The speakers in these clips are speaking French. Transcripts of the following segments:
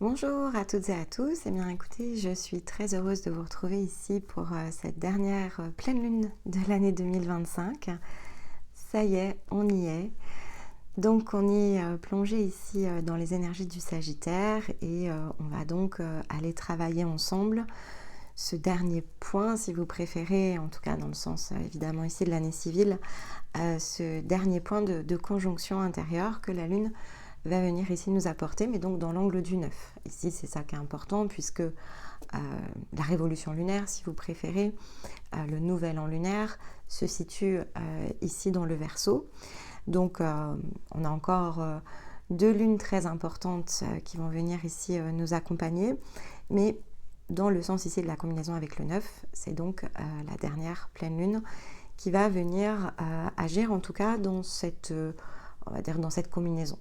Bonjour à toutes et à tous. Eh bien écoutez, je suis très heureuse de vous retrouver ici pour cette dernière pleine lune de l'année 2025. Ça y est, on y est. Donc on est plongé ici dans les énergies du Sagittaire et on va donc aller travailler ensemble ce dernier point, si vous préférez, en tout cas dans le sens évidemment ici de l'année civile, ce dernier point de conjonction intérieure que la Lune va venir ici nous apporter, mais donc dans l'angle du 9. Ici, c'est ça qui est important, puisque la révolution lunaire, si vous préférez, le nouvel an lunaire, se situe ici dans le Verseau. Donc, on a encore deux lunes très importantes qui vont venir ici nous accompagner, mais dans le sens ici de la combinaison avec le 9, c'est donc la dernière pleine lune qui va venir agir en tout cas dans cette, on va dire dans cette combinaison.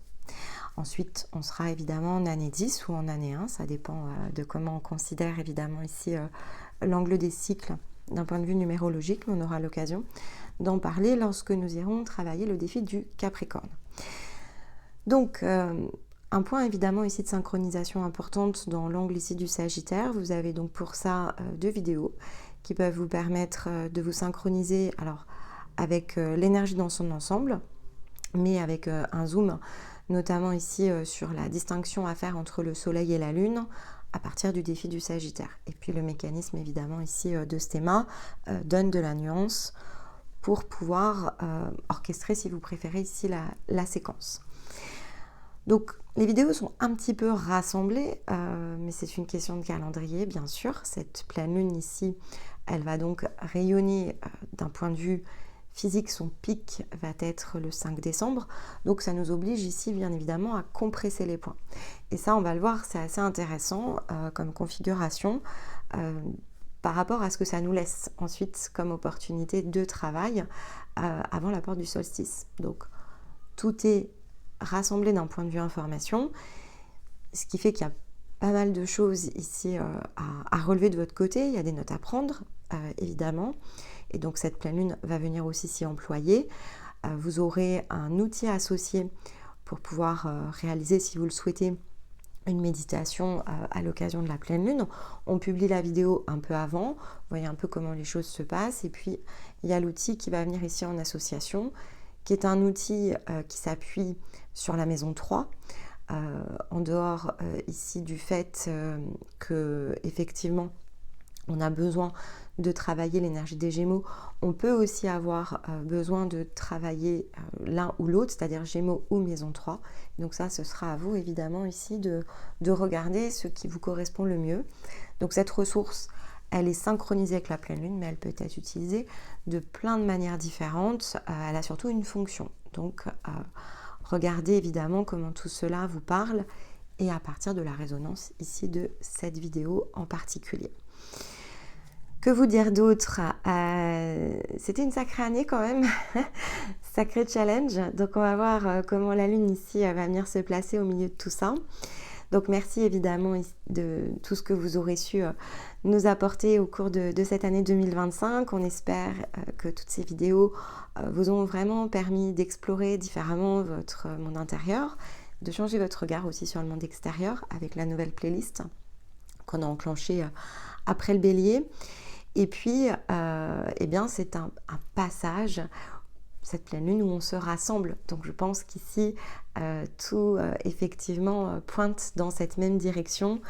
Ensuite, on sera évidemment en année 10 ou en année 1, ça dépend de comment on considère évidemment ici l'angle des cycles d'un point de vue numérologique, mais on aura l'occasion d'en parler lorsque nous irons travailler le défi du Capricorne. Donc, un point évidemment ici de synchronisation importante dans l'angle ici du Sagittaire. Vous avez donc pour ça deux vidéos qui peuvent vous permettre de vous synchroniser alors avec l'énergie dans son ensemble, mais avec un zoom notamment ici sur la distinction à faire entre le Soleil et la Lune à partir du défi du Sagittaire. Et puis le mécanisme évidemment ici de ce thème donne de la nuance pour pouvoir orchestrer, si vous préférez, ici la séquence. Donc les vidéos sont un petit peu rassemblées, mais c'est une question de calendrier bien sûr. Cette pleine lune ici, elle va donc rayonner d'un point de vue physique, son pic va être le 5 décembre, donc ça nous oblige ici bien évidemment à compresser les points. Et ça, on va le voir, c'est assez intéressant comme configuration par rapport à ce que ça nous laisse ensuite comme opportunité de travail avant la porte du solstice. Donc tout est rassemblé d'un point de vue information, ce qui fait qu'il y a pas mal de choses ici à relever de votre côté. Il y a des notes à prendre, évidemment. Et donc cette pleine lune va venir aussi s'y employer. Vous aurez un outil associé pour pouvoir réaliser, si vous le souhaitez, une méditation à l'occasion de la pleine lune. On publie la vidéo un peu avant, vous voyez un peu comment les choses se passent. Et puis il y a l'outil qui va venir ici en association, qui est un outil qui s'appuie sur la maison 3. En dehors ici du fait que effectivement on a besoin de travailler l'énergie des Gémeaux, on peut aussi avoir besoin de travailler l'un ou l'autre, c'est-à-dire Gémeaux ou maison 3. Donc ça, ce sera à vous évidemment ici de regarder ce qui vous correspond le mieux. Donc cette ressource, elle est synchronisée avec la pleine lune, mais elle peut être utilisée de plein de manières différentes. Elle a surtout une fonction. Donc regardez évidemment comment tout cela vous parle et à partir de la résonance ici de cette vidéo en particulier. Que vous dire d'autre? C'était une sacrée année quand même, sacré challenge. Donc on va voir comment la lune ici va venir se placer au milieu de tout ça. Donc merci évidemment de tout ce que vous aurez su nous apporter au cours de cette année 2025. On espère que toutes ces vidéos vous ont vraiment permis d'explorer différemment votre monde intérieur, de changer votre regard aussi sur le monde extérieur avec la nouvelle playlist qu'on a enclenchée après le Bélier. Et puis, eh bien, c'est un passage, cette pleine lune, où on se rassemble. Donc je pense qu'ici, tout effectivement pointe dans cette même direction,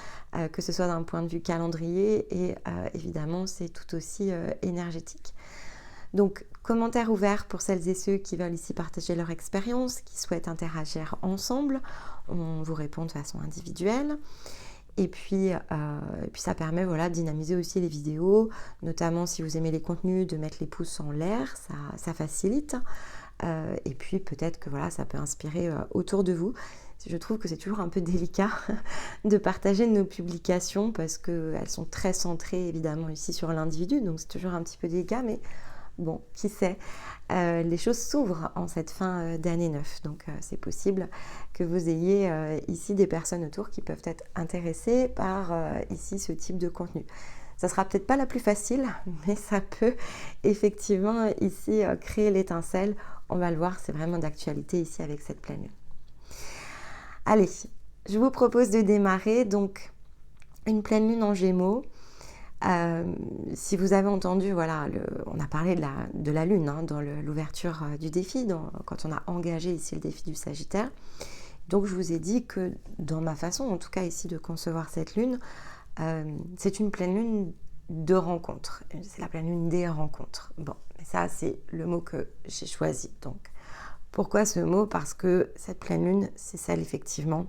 que ce soit d'un point de vue calendrier et évidemment, c'est tout aussi énergétique. Donc, commentaires ouverts pour celles et ceux qui veulent ici partager leur expérience, qui souhaitent interagir ensemble. On vous répond de façon individuelle. Et puis ça permet voilà, de dynamiser aussi les vidéos, notamment si vous aimez les contenus, de mettre les pouces en l'air, ça facilite. Et puis peut-être que voilà, ça peut inspirer autour de vous. Je trouve que c'est toujours un peu délicat de partager nos publications parce qu'elles sont très centrées évidemment ici sur l'individu, donc c'est toujours un petit peu délicat, mais bon, qui sait, les choses s'ouvrent en cette fin d'année 9, donc c'est possible que vous ayez ici des personnes autour qui peuvent être intéressées par ici ce type de contenu. Ça sera peut-être pas la plus facile, mais ça peut effectivement ici créer l'étincelle. On va le voir, c'est vraiment d'actualité ici avec cette pleine lune. Allez, je vous propose de démarrer donc une pleine lune en Gémeaux. Si vous avez entendu, voilà, on a parlé de la lune dans l'ouverture du défi, quand on a engagé ici le défi du Sagittaire. Donc je vous ai dit que dans ma façon, en tout cas ici, de concevoir cette lune, c'est une pleine lune de rencontres. C'est la pleine lune des rencontres. Bon, ça c'est le mot que j'ai choisi. Donc pourquoi ce mot? Parce que cette pleine lune, c'est celle effectivement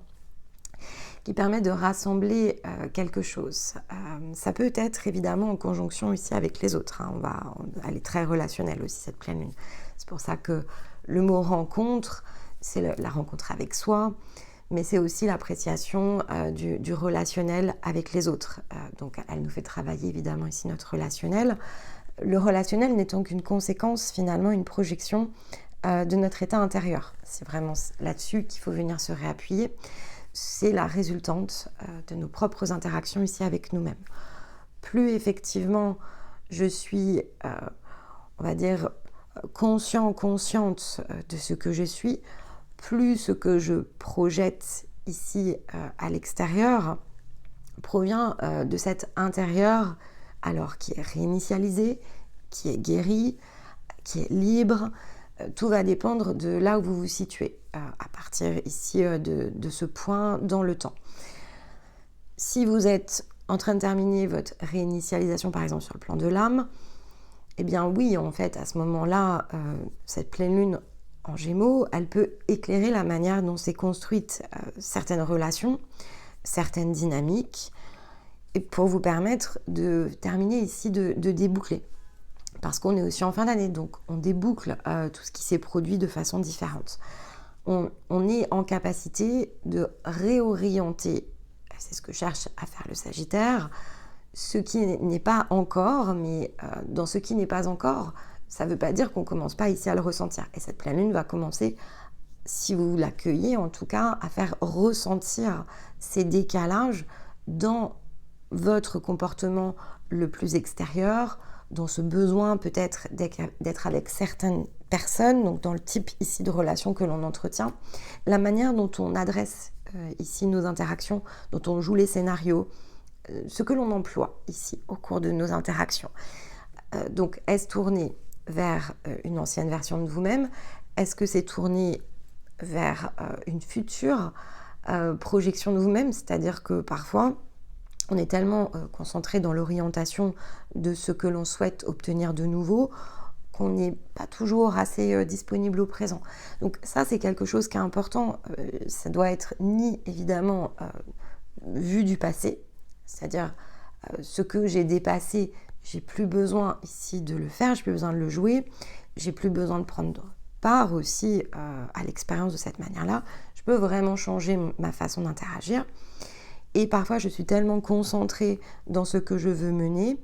qui permet de rassembler quelque chose. Ça peut être évidemment en conjonction ici avec les autres. Elle est très relationnelle aussi, cette pleine lune. C'est pour ça que le mot rencontre, c'est la rencontre avec soi, mais c'est aussi l'appréciation du relationnel avec les autres. Donc elle nous fait travailler évidemment ici notre relationnel. Le relationnel n'étant qu'une conséquence, finalement, une projection de notre état intérieur. C'est vraiment là-dessus qu'il faut venir se réappuyer. C'est la résultante de nos propres interactions ici avec nous-mêmes. Plus effectivement je suis, on va dire, consciente de ce que je suis, plus ce que je projette ici à l'extérieur provient de cet intérieur, alors qui est réinitialisé, qui est guéri, qui est libre. Tout va dépendre de là où vous vous situez, à partir ici de ce point dans le temps. Si vous êtes en train de terminer votre réinitialisation, par exemple sur le plan de l'âme, eh bien oui, en fait, à ce moment-là, cette pleine lune en Gémeaux, elle peut éclairer la manière dont s'est construite certaines relations, certaines dynamiques, et pour vous permettre de terminer ici, de déboucler. Parce qu'on est aussi en fin d'année, donc on déboucle tout ce qui s'est produit de façon différente. On est en capacité de réorienter, c'est ce que cherche à faire le Sagittaire, ce qui n'est pas encore, mais dans ce qui n'est pas encore, ça ne veut pas dire qu'on ne commence pas ici à le ressentir. Et cette pleine lune va commencer, si vous l'accueillez en tout cas, à faire ressentir ces décalages dans votre comportement le plus extérieur, dans ce besoin peut-être d'être avec certaines personnes, donc dans le type ici de relation que l'on entretient, la manière dont on adresse ici nos interactions, dont on joue les scénarios, ce que l'on emploie ici au cours de nos interactions. Donc est-ce tourné vers une ancienne version de vous-même? Est-ce que c'est tourné vers une future projection de vous-même? C'est-à-dire que parfois, on est tellement concentré dans l'orientation de ce que l'on souhaite obtenir de nouveau qu'on n'est pas toujours assez disponible au présent. Donc ça, c'est quelque chose qui est important. Ça doit être ni évidemment vu du passé, c'est-à-dire ce que j'ai dépassé, j'ai plus besoin ici de le faire, j'ai plus besoin de le jouer, j'ai plus besoin de prendre part aussi à l'expérience de cette manière-là. Je peux vraiment changer ma façon d'interagir. Et parfois, je suis tellement concentrée dans ce que je veux mener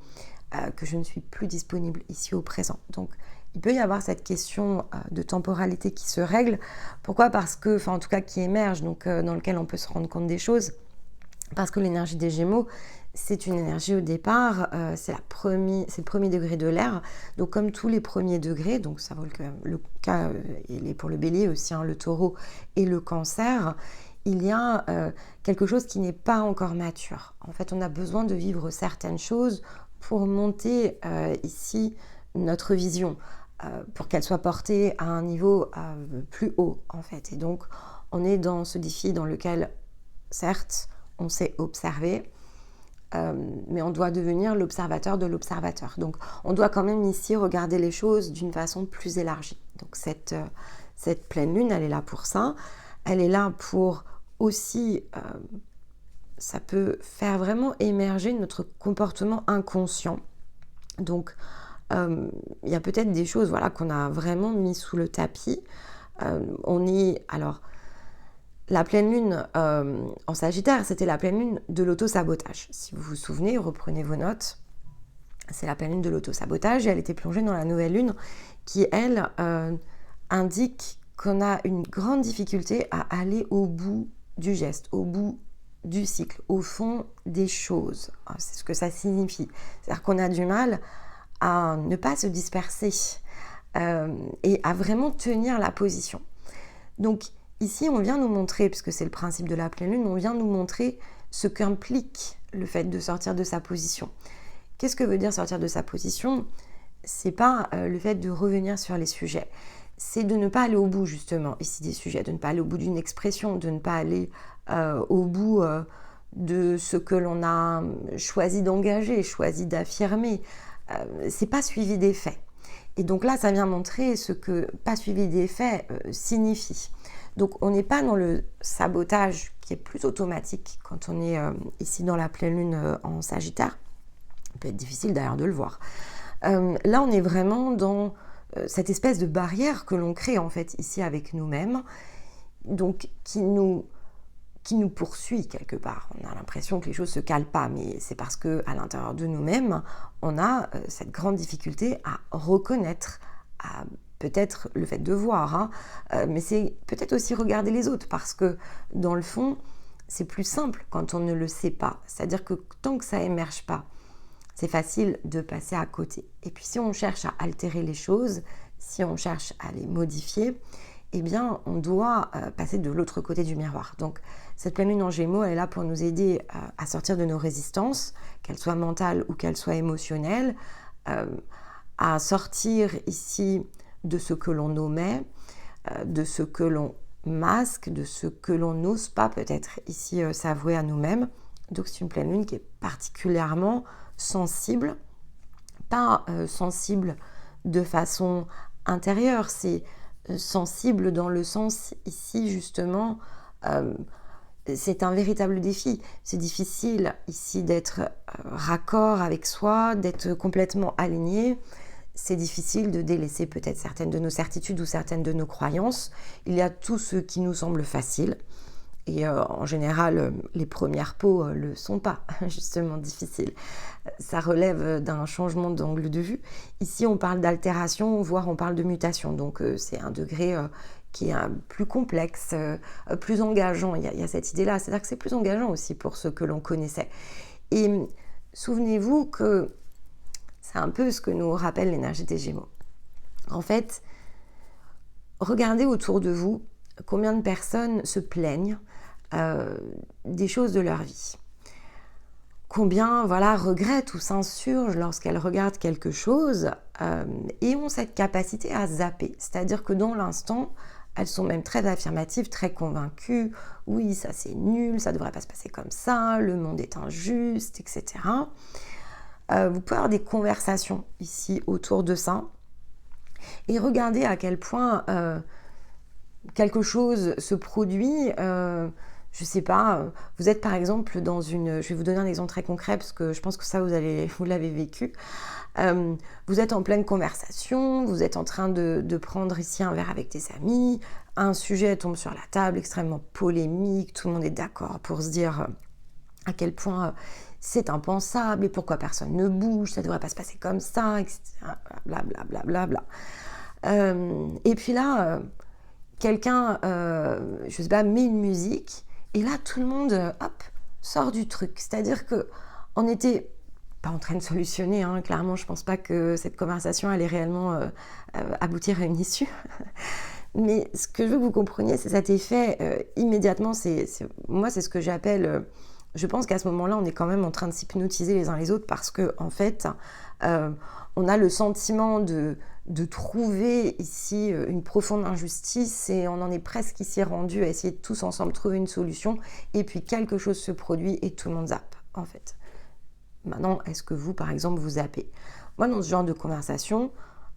que je ne suis plus disponible ici au présent. Donc, il peut y avoir cette question de temporalité qui se règle. Pourquoi? Parce que, en tout cas, qui émerge, donc dans lequel on peut se rendre compte des choses. Parce que l'énergie des Gémeaux, c'est une énergie au départ, c'est le premier degré de l'air. Donc, comme tous les premiers degrés, donc ça vaut le cas, il est pour le Bélier aussi, le Taureau et le Cancer. Il y a quelque chose qui n'est pas encore mature. En fait, on a besoin de vivre certaines choses pour monter ici notre vision, pour qu'elle soit portée à un niveau plus haut, en fait. Et donc, on est dans ce défi dans lequel, certes, on sait observer, mais on doit devenir l'observateur de l'observateur. Donc, on doit quand même ici regarder les choses d'une façon plus élargie. Donc, cette pleine lune, elle est là pour ça. Elle est là pour aussi, ça peut faire vraiment émerger notre comportement inconscient. Donc, il y a peut-être des choses qu'on a vraiment mis sous le tapis. La pleine lune en Sagittaire, c'était la pleine lune de l'auto-sabotage. Si vous vous souvenez, reprenez vos notes. C'est la pleine lune de l'auto-sabotage et elle était plongée dans la nouvelle lune qui, elle, indique qu'on a une grande difficulté à aller au bout du geste, au bout du cycle, au fond des choses. C'est ce que ça signifie. C'est-à-dire qu'on a du mal à ne pas se disperser et à vraiment tenir la position. Donc, Ici, on vient nous montrer, puisque c'est le principe de la pleine lune, on vient nous montrer ce qu'implique le fait de sortir de sa position. Qu'est-ce que veut dire sortir de sa position ? C'est pas le fait de revenir sur les sujets, c'est de ne pas aller au bout justement ici des sujets, de ne pas aller au bout d'une expression, de ne pas aller au bout de ce que l'on a choisi d'engager, choisi d'affirmer. C'est pas suivi des faits. Et donc là, ça vient montrer ce que pas suivi des faits signifie. Donc on n'est pas dans le sabotage qui est plus automatique quand on est ici dans la pleine lune en Sagittaire. Ça peut être difficile d'ailleurs de le voir. Là, on est vraiment dans cette espèce de barrière que l'on crée en fait ici avec nous-mêmes, donc qui nous poursuit quelque part. On a l'impression que les choses se calent pas, mais c'est parce que à l'intérieur de nous-mêmes, on a cette grande difficulté à reconnaître, à peut-être le fait de voir, mais c'est peut-être aussi regarder les autres, parce que dans le fond, c'est plus simple quand on ne le sait pas. C'est-à-dire que tant que ça émerge pas, c'est facile de passer à côté. Et puis si on cherche à altérer les choses, si on cherche à les modifier, eh bien on doit passer de l'autre côté du miroir. Donc cette pleine lune en Gémeaux, elle est là pour nous aider à sortir de nos résistances, qu'elles soient mentales ou qu'elles soient émotionnelles, à sortir ici de ce que l'on omet, de ce que l'on masque, de ce que l'on n'ose pas peut-être ici s'avouer à nous-mêmes. Donc c'est une pleine lune qui est particulièrement sensible, pas sensible de façon intérieure, c'est sensible dans le sens ici justement, c'est un véritable défi. C'est difficile ici d'être raccord avec soi, d'être complètement aligné. C'est difficile de délaisser peut-être certaines de nos certitudes ou certaines de nos croyances. Il y a tout ce qui nous semble facile. Et en général, les premières peaux le sont pas, justement difficiles. Ça relève d'un changement d'angle de vue. Ici, on parle d'altération, voire on parle de mutation. Donc, c'est un degré qui est plus complexe, plus engageant. Il y a cette idée-là. C'est-à-dire que c'est plus engageant aussi pour ce que l'on connaissait. Et souvenez-vous que c'est un peu ce que nous rappelle l'énergie des Gémeaux. En fait, regardez autour de vous combien de personnes se plaignent des choses de leur vie. Combien regrettent ou s'insurgent lorsqu'elles regardent quelque chose et ont cette capacité à zapper. C'est-à-dire que dans l'instant, elles sont même très affirmatives, très convaincues. Oui, ça c'est nul, ça ne devrait pas se passer comme ça, le monde est injuste, etc. Vous pouvez avoir des conversations ici autour de ça et regardez à quel point quelque chose se produit. Je sais pas, vous êtes par exemple dans une... Je vais vous donner un exemple très concret parce que je pense que ça, vous l'avez vécu. Vous êtes en pleine conversation, vous êtes en train de prendre ici un verre avec des amis, un sujet tombe sur la table extrêmement polémique, tout le monde est d'accord pour se dire à quel point c'est impensable et pourquoi personne ne bouge, ça ne devrait pas se passer comme ça, etc. Blablabla. Et puis là, quelqu'un, je sais pas, met une musique et là tout le monde, hop, sort du truc. C'est-à-dire que on n'était pas en train de solutionner, clairement, je pense pas que cette conversation allait réellement aboutir à une issue. Mais ce que je veux que vous compreniez, c'est cet effet immédiatement, moi c'est ce que j'appelle... je pense qu'à ce moment-là, on est quand même en train de s'hypnotiser les uns les autres parce que en fait, on a le sentiment de trouver ici une profonde injustice et on en est presque ici rendu à essayer de tous ensemble trouver une solution et puis quelque chose se produit et tout le monde zappe en fait. Maintenant, est-ce que vous, par exemple, vous zappez ? Moi, dans ce genre de conversation,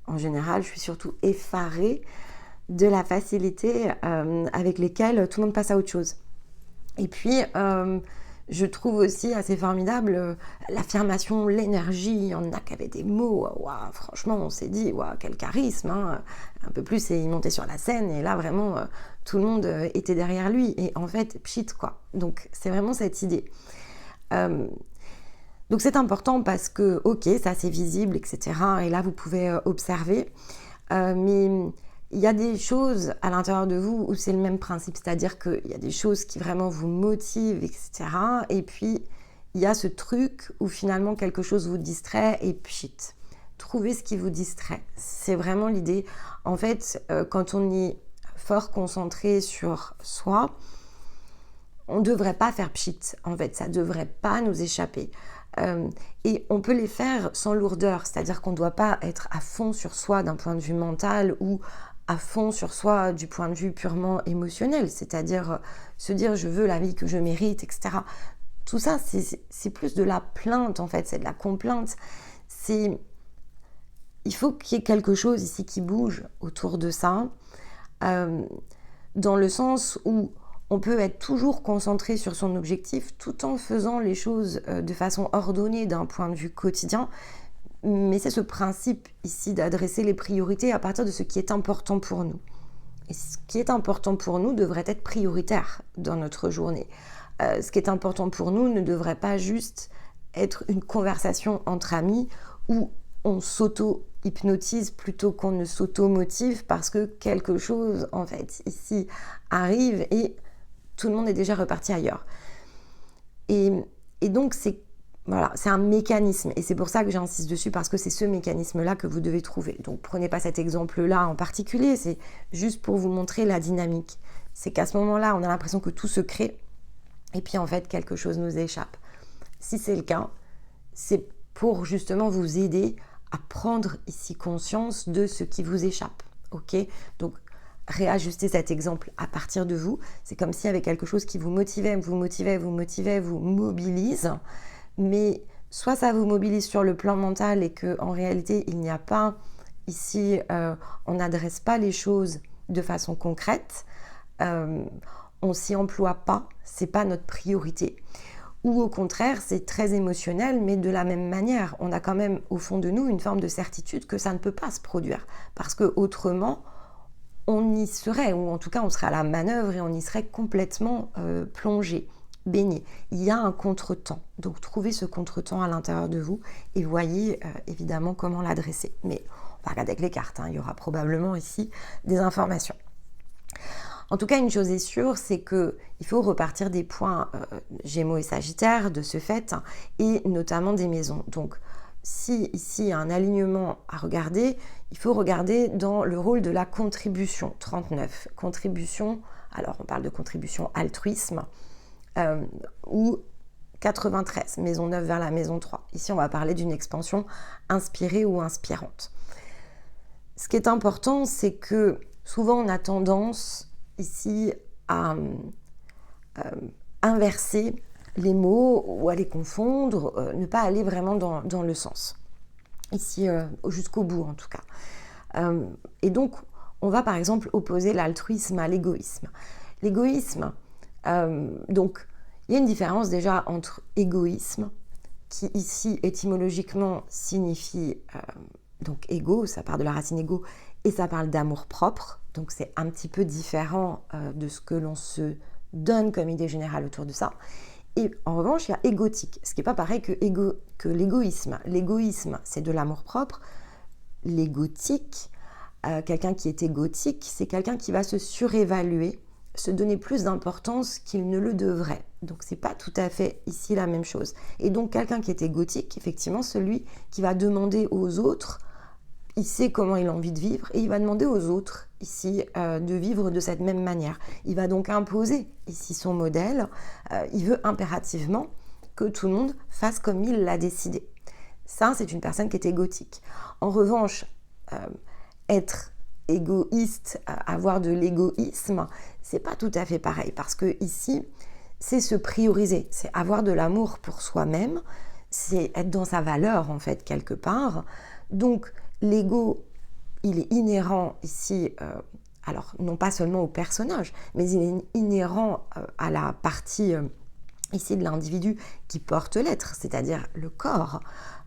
en général, je suis surtout effarée de la facilité avec lesquelles tout le monde passe à autre chose. Et puis... je trouve aussi assez formidable l'affirmation, l'énergie. Il y en a qui avaient des mots. Wow, franchement, on s'est dit, wow, quel charisme. Un peu plus, et il montait sur la scène. Et là, vraiment, tout le monde était derrière lui. Et en fait, pchit, quoi. Donc, c'est vraiment cette idée. Donc, c'est important parce que, ok, ça, c'est visible, etc. Et là, vous pouvez observer. Mais... il y a des choses à l'intérieur de vous où c'est le même principe, c'est-à-dire qu'il y a des choses qui vraiment vous motivent, etc. Et puis, il y a ce truc où finalement quelque chose vous distrait et pchit. Trouvez ce qui vous distrait. C'est vraiment l'idée. En fait, quand on y fort concentré sur soi, on ne devrait pas faire pchit, en fait, ça ne devrait pas nous échapper. Et on peut les faire sans lourdeur, c'est-à-dire qu'on ne doit pas être à fond sur soi d'un point de vue mental ou à fond sur soi du point de vue purement émotionnel, c'est-à-dire se dire je veux la vie que je mérite, etc. Tout ça, c'est plus de la plainte, en fait, c'est de la complainte. Il faut qu'il y ait quelque chose ici qui bouge autour de ça, dans le sens où on peut être toujours concentré sur son objectif tout en faisant les choses de façon ordonnée d'un point de vue quotidien. Mais c'est ce principe ici d'adresser les priorités à partir de ce qui est important pour nous. Et ce qui est important pour nous devrait être prioritaire dans notre journée. Ce qui est important pour nous ne devrait pas juste être une conversation entre amis où on s'auto-hypnotise plutôt qu'on ne s'auto-motive parce que quelque chose, en fait, ici arrive et tout le monde est déjà reparti ailleurs. Et donc, c'est un mécanisme. Et c'est pour ça que j'insiste dessus, parce que c'est ce mécanisme-là que vous devez trouver. Donc, prenez pas cet exemple-là en particulier, c'est juste pour vous montrer la dynamique. C'est qu'à ce moment-là, on a l'impression que tout se crée, et puis en fait, quelque chose nous échappe. Si c'est le cas, c'est pour justement vous aider à prendre ici conscience de ce qui vous échappe. Ok ? Donc, réajuster cet exemple à partir de vous. C'est comme s'il y avait quelque chose qui vous motivait, vous mobilise, mais soit ça vous mobilise sur le plan mental et qu'en réalité, il n'y a pas ici, on n'adresse pas les choses de façon concrète, on s'y emploie pas, c'est pas notre priorité. Ou au contraire, c'est très émotionnel, mais de la même manière, on a quand même au fond de nous une forme de certitude que ça ne peut pas se produire, parce que autrement, on y serait, ou en tout cas on serait à la manœuvre et on y serait complètement plongé, baigné. Il y a un contretemps, donc trouvez ce contretemps à l'intérieur de vous et voyez évidemment comment l'adresser. Mais on va regarder avec les cartes, il y aura probablement ici des informations. En tout cas, une chose est sûre, c'est qu'il faut repartir des points Gémeaux et Sagittaire de ce fait, et notamment des maisons. Donc, si ici il y a un alignement à regarder, il faut regarder dans le rôle de la contribution, 39. Contribution, alors on parle de contribution altruisme, ou 93, maison 9 vers la maison 3. Ici, on va parler d'une expansion inspirée ou inspirante. Ce qui est important, c'est que souvent on a tendance ici à inverser les mots ou à les confondre, ne pas aller vraiment dans le sens. Ici, jusqu'au bout en tout cas. Et donc, on va par exemple opposer l'altruisme à l'égoïsme. L'égoïsme, donc, il y a une différence déjà entre égoïsme, qui ici étymologiquement signifie donc égo, ça part de la racine égo, et ça parle d'amour propre, donc c'est un petit peu différent de ce que l'on se donne comme idée générale autour de ça. Et en revanche, il y a égotique, ce qui n'est pas pareil que l'égoïsme. L'égoïsme, c'est de l'amour propre. L'égotique, quelqu'un qui est égotique, c'est quelqu'un qui va se surévaluer, se donner plus d'importance qu'il ne le devrait. Donc, ce n'est pas tout à fait ici la même chose. Et donc, quelqu'un qui est égotique, effectivement, celui qui va demander aux autres, il sait comment il a envie de vivre et il va demander aux autres ici de vivre de cette même manière. Il va donc imposer ici son modèle. Il veut impérativement que tout le monde fasse comme il l'a décidé. Ça, c'est une personne qui est égotique. En revanche, être égoïste, avoir de l'égoïsme, c'est pas tout à fait pareil parce que ici, c'est se prioriser, c'est avoir de l'amour pour soi-même, c'est être dans sa valeur en fait quelque part. Donc l'ego, il est inhérent ici, alors non pas seulement au personnage, mais il est inhérent à la partie ici de l'individu qui porte l'être, c'est-à-dire le corps.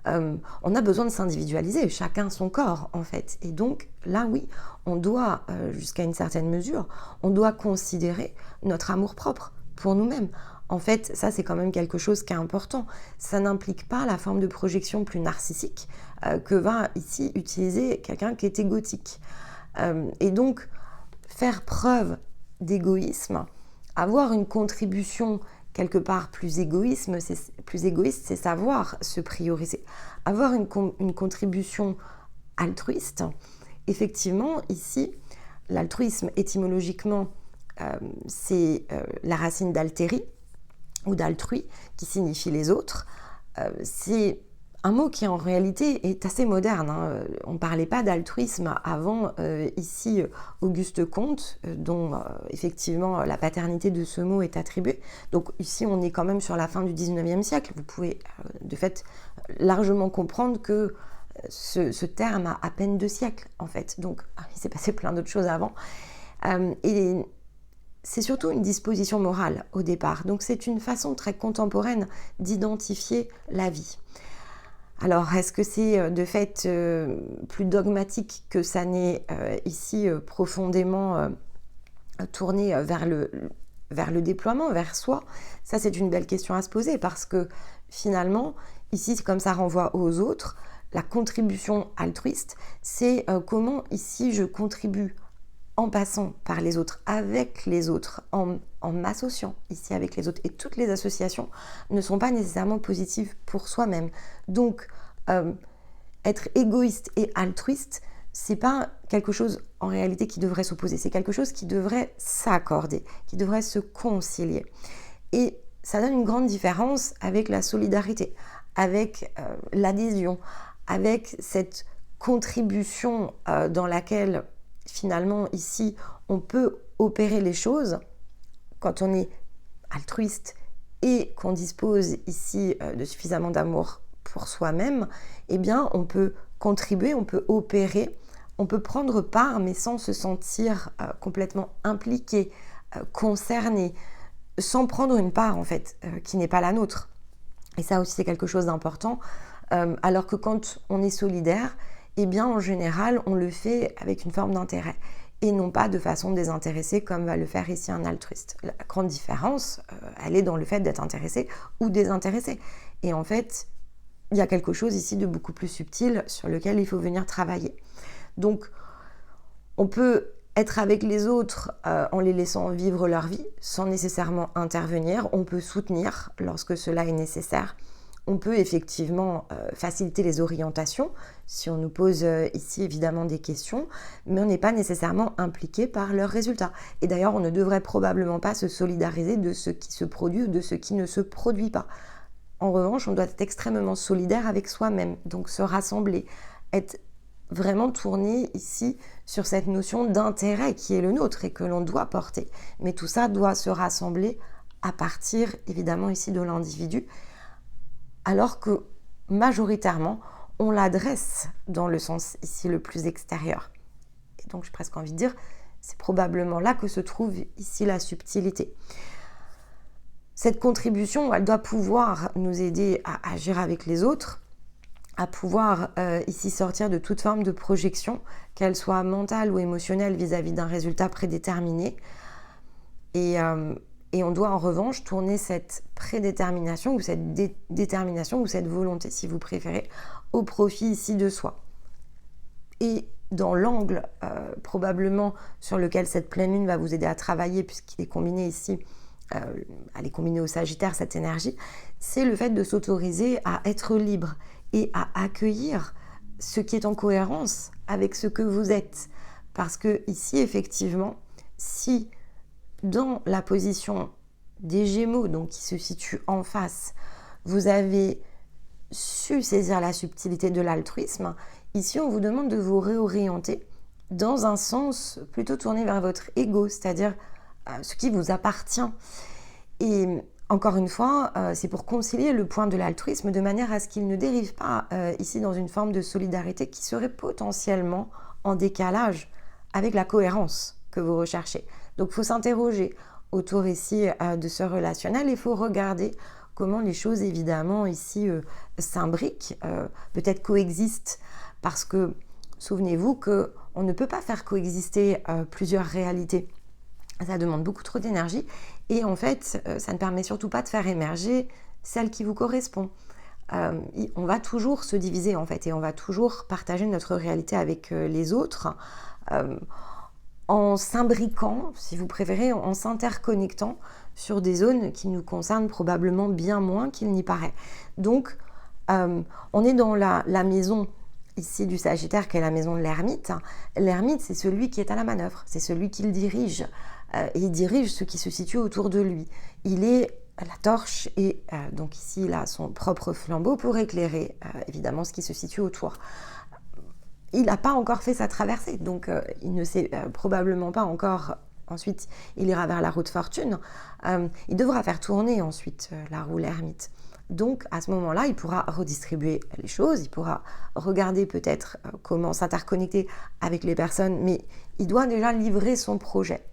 On a besoin de s'individualiser, chacun son corps en fait. Et donc là oui, on doit, jusqu'à une certaine mesure, on doit considérer notre amour-propre pour nous-mêmes. En fait, ça c'est quand même quelque chose qui est important. Ça n'implique pas la forme de projection plus narcissique que va ici utiliser quelqu'un qui est égotique. Et donc, faire preuve d'égoïsme, avoir une contribution quelque part plus égoïste, c'est savoir se prioriser. Avoir une contribution altruiste, effectivement, ici, L'altruisme, étymologiquement, c'est la racine d'alteri ou d'altrui, qui signifie les autres. C'est un mot qui en réalité est assez moderne. On ne parlait pas d'altruisme avant ici Auguste Comte, dont effectivement la paternité de ce mot est attribuée. Donc ici on est quand même sur la fin du 19e siècle. Vous pouvez de fait largement comprendre que ce terme a à peine 2 siècles en fait. Donc il s'est passé plein d'autres choses avant. Et c'est surtout une disposition morale au départ. Donc c'est une façon très contemporaine d'identifier la vie. Alors, est-ce que c'est de fait plus dogmatique que ça n'est ici profondément tourné vers le déploiement, vers soi? Ça, c'est une belle question à se poser parce que finalement, ici, comme ça renvoie aux autres, la contribution altruiste, c'est comment ici je contribue en passant par les autres, avec les autres, en m'associant ici avec les autres. Et toutes les associations ne sont pas nécessairement positives pour soi-même. Donc, être égoïste et altruiste, c'est pas quelque chose en réalité qui devrait s'opposer, c'est quelque chose qui devrait s'accorder, qui devrait se concilier. Et ça donne une grande différence avec la solidarité, avec l'adhésion, avec cette contribution dans laquelle finalement ici on peut opérer les choses quand on est altruiste et qu'on dispose ici de suffisamment d'amour pour soi-même. Eh bien on peut contribuer, on peut opérer, on peut prendre part mais sans se sentir complètement impliqué, concerné, sans prendre une part en fait qui n'est pas la nôtre. Et ça aussi c'est quelque chose d'important, alors que quand on est solidaire, eh bien en général on le fait avec une forme d'intérêt et non pas de façon désintéressée comme va le faire ici un altruiste. La grande différence, elle est dans le fait d'être intéressé ou désintéressé. Et en fait, il y a quelque chose ici de beaucoup plus subtil sur lequel il faut venir travailler. Donc, on peut être avec les autres en les laissant vivre leur vie sans nécessairement intervenir. On peut soutenir lorsque cela est nécessaire. On peut effectivement faciliter les orientations si on nous pose ici évidemment des questions, mais on n'est pas nécessairement impliqué par leurs résultats. Et d'ailleurs, on ne devrait probablement pas se solidariser de ce qui se produit ou de ce qui ne se produit pas. En revanche, on doit être extrêmement solidaire avec soi-même, donc se rassembler, être vraiment tourné ici sur cette notion d'intérêt qui est le nôtre et que l'on doit porter. Mais tout ça doit se rassembler à partir évidemment ici de l'individu, alors que majoritairement, on l'adresse dans le sens ici le plus extérieur. Et donc j'ai presque envie de dire, c'est probablement là que se trouve ici la subtilité. Cette contribution, elle doit pouvoir nous aider à agir avec les autres, à pouvoir ici sortir de toute forme de projection, qu'elle soit mentale ou émotionnelle vis-à-vis d'un résultat prédéterminé. Et on doit en revanche tourner cette prédétermination ou cette détermination ou cette volonté, si vous préférez, au profit ici de soi. Et dans l'angle probablement sur lequel cette pleine lune va vous aider à travailler, puisqu'il est combiné ici, elle est combinée au Sagittaire, cette énergie, c'est le fait de s'autoriser à être libre et à accueillir ce qui est en cohérence avec ce que vous êtes. Parce que ici, effectivement, si dans la position des Gémeaux, donc qui se situe en face, vous avez su saisir la subtilité de l'altruisme, ici on vous demande de vous réorienter dans un sens plutôt tourné vers votre ego, c'est-à-dire ce qui vous appartient. Et encore une fois, c'est pour concilier le point de l'altruisme de manière à ce qu'il ne dérive pas ici dans une forme de solidarité qui serait potentiellement en décalage avec la cohérence que vous recherchez. Donc il faut s'interroger autour ici de ce relationnel, il faut regarder comment les choses évidemment ici s'imbriquent, peut-être coexistent, parce que souvenez-vous qu'on ne peut pas faire coexister plusieurs réalités. Ça demande beaucoup trop d'énergie et en fait, ça ne permet surtout pas de faire émerger celle qui vous correspond. On va toujours se diviser en fait et on va toujours partager notre réalité avec les autres en s'imbriquant, si vous préférez, en s'interconnectant sur des zones qui nous concernent probablement bien moins qu'il n'y paraît. Donc, on est dans la maison ici du Sagittaire, qui est la maison de l'ermite. L'ermite, c'est celui qui est à la manœuvre, c'est celui qui le dirige, et il dirige ce qui se situe autour de lui. Il est la torche, et donc ici, il a son propre flambeau pour éclairer, évidemment, ce qui se situe autour. Il n'a pas encore fait sa traversée, donc il ne sait probablement pas encore. Ensuite, il ira vers la roue de fortune. Il devra faire tourner ensuite la roue l'ermite. Donc, à ce moment-là, il pourra redistribuer les choses, il pourra regarder peut-être comment s'interconnecter avec les personnes, mais il doit déjà livrer son projet.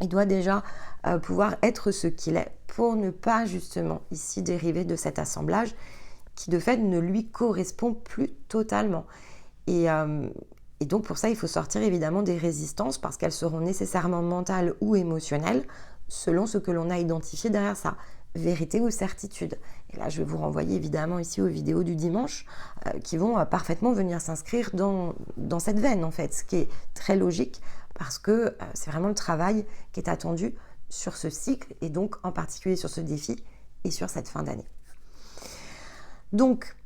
Il doit déjà pouvoir être ce qu'il est pour ne pas justement ici dériver de cet assemblage qui de fait ne lui correspond plus totalement. Et donc pour ça, il faut sortir évidemment des résistances parce qu'elles seront nécessairement mentales ou émotionnelles selon ce que l'on a identifié derrière ça, vérité ou certitude. Et là, je vais vous renvoyer évidemment ici aux vidéos du dimanche qui vont parfaitement venir s'inscrire dans cette veine en fait, ce qui est très logique parce que c'est vraiment le travail qui est attendu sur ce cycle et donc en particulier sur ce défi et sur cette fin d'année. Donc,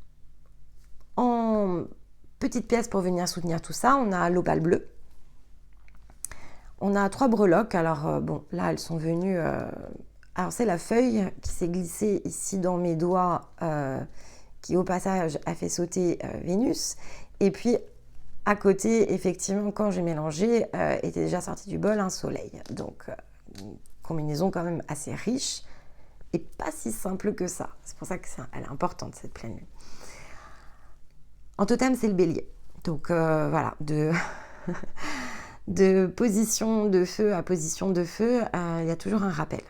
en petite pièce pour venir soutenir tout ça, on a l'opale bleue. On a 3 breloques. Alors bon, là elles sont venues. Alors c'est la feuille qui s'est glissée ici dans mes doigts, qui au passage a fait sauter Vénus. Et puis à côté, effectivement, quand j'ai mélangé, était déjà sorti du bol un soleil. Donc une combinaison quand même assez riche et pas si simple que ça. C'est pour ça qu'elle est importante cette pleine lune. En totem, c'est le bélier. Donc voilà, de position de feu à position de feu, il y a toujours un rappel.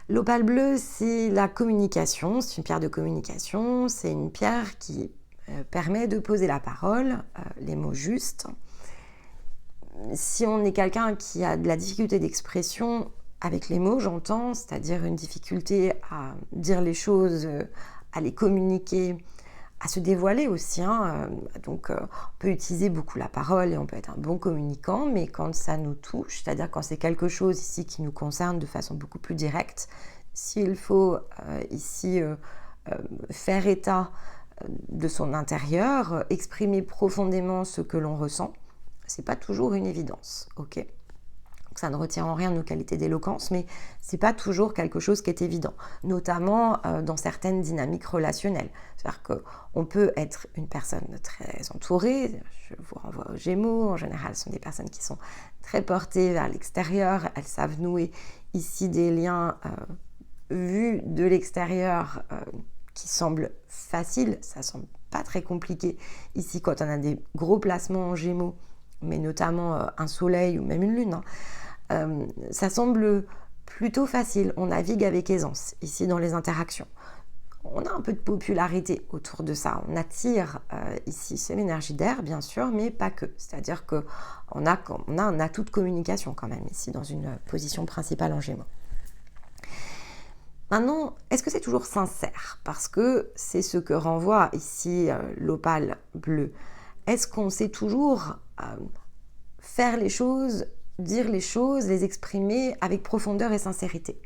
L'opale bleue, c'est la communication, c'est une pierre de communication, c'est une pierre qui permet de poser la parole, les mots justes. Si on est quelqu'un qui a de la difficulté d'expression avec les mots, j'entends, c'est-à-dire une difficulté à dire les choses, à les communiquer, à se dévoiler aussi, donc on peut utiliser beaucoup la parole et on peut être un bon communicant, mais quand ça nous touche, c'est-à-dire quand c'est quelque chose ici qui nous concerne de façon beaucoup plus directe, s'il faut ici faire état de son intérieur, exprimer profondément ce que l'on ressent, c'est pas toujours une évidence, ok ? Ça ne retire en rien nos qualités d'éloquence, mais c'est pas toujours quelque chose qui est évident, notamment dans certaines dynamiques relationnelles. C'est-à-dire qu'on peut être une personne très entourée, je vous renvoie aux Gémeaux, en général ce sont des personnes qui sont très portées vers l'extérieur, elles savent nouer ici des liens vus de l'extérieur qui semblent faciles, ça semble pas très compliqué ici quand on a des gros placements en Gémeaux, mais notamment un soleil ou même une lune, ça semble plutôt facile, on navigue avec aisance ici dans les interactions. On a un peu de popularité autour de ça, on attire ici, c'est l'énergie d'air bien sûr, mais pas que, c'est-à-dire qu'on a un atout de communication quand même ici dans une position principale en Gémeaux. Maintenant, est-ce que c'est toujours sincère? Parce que c'est ce que renvoie ici l'opale bleue. Est-ce qu'on sait toujours faire les choses, dire les choses, les exprimer avec profondeur et sincérité?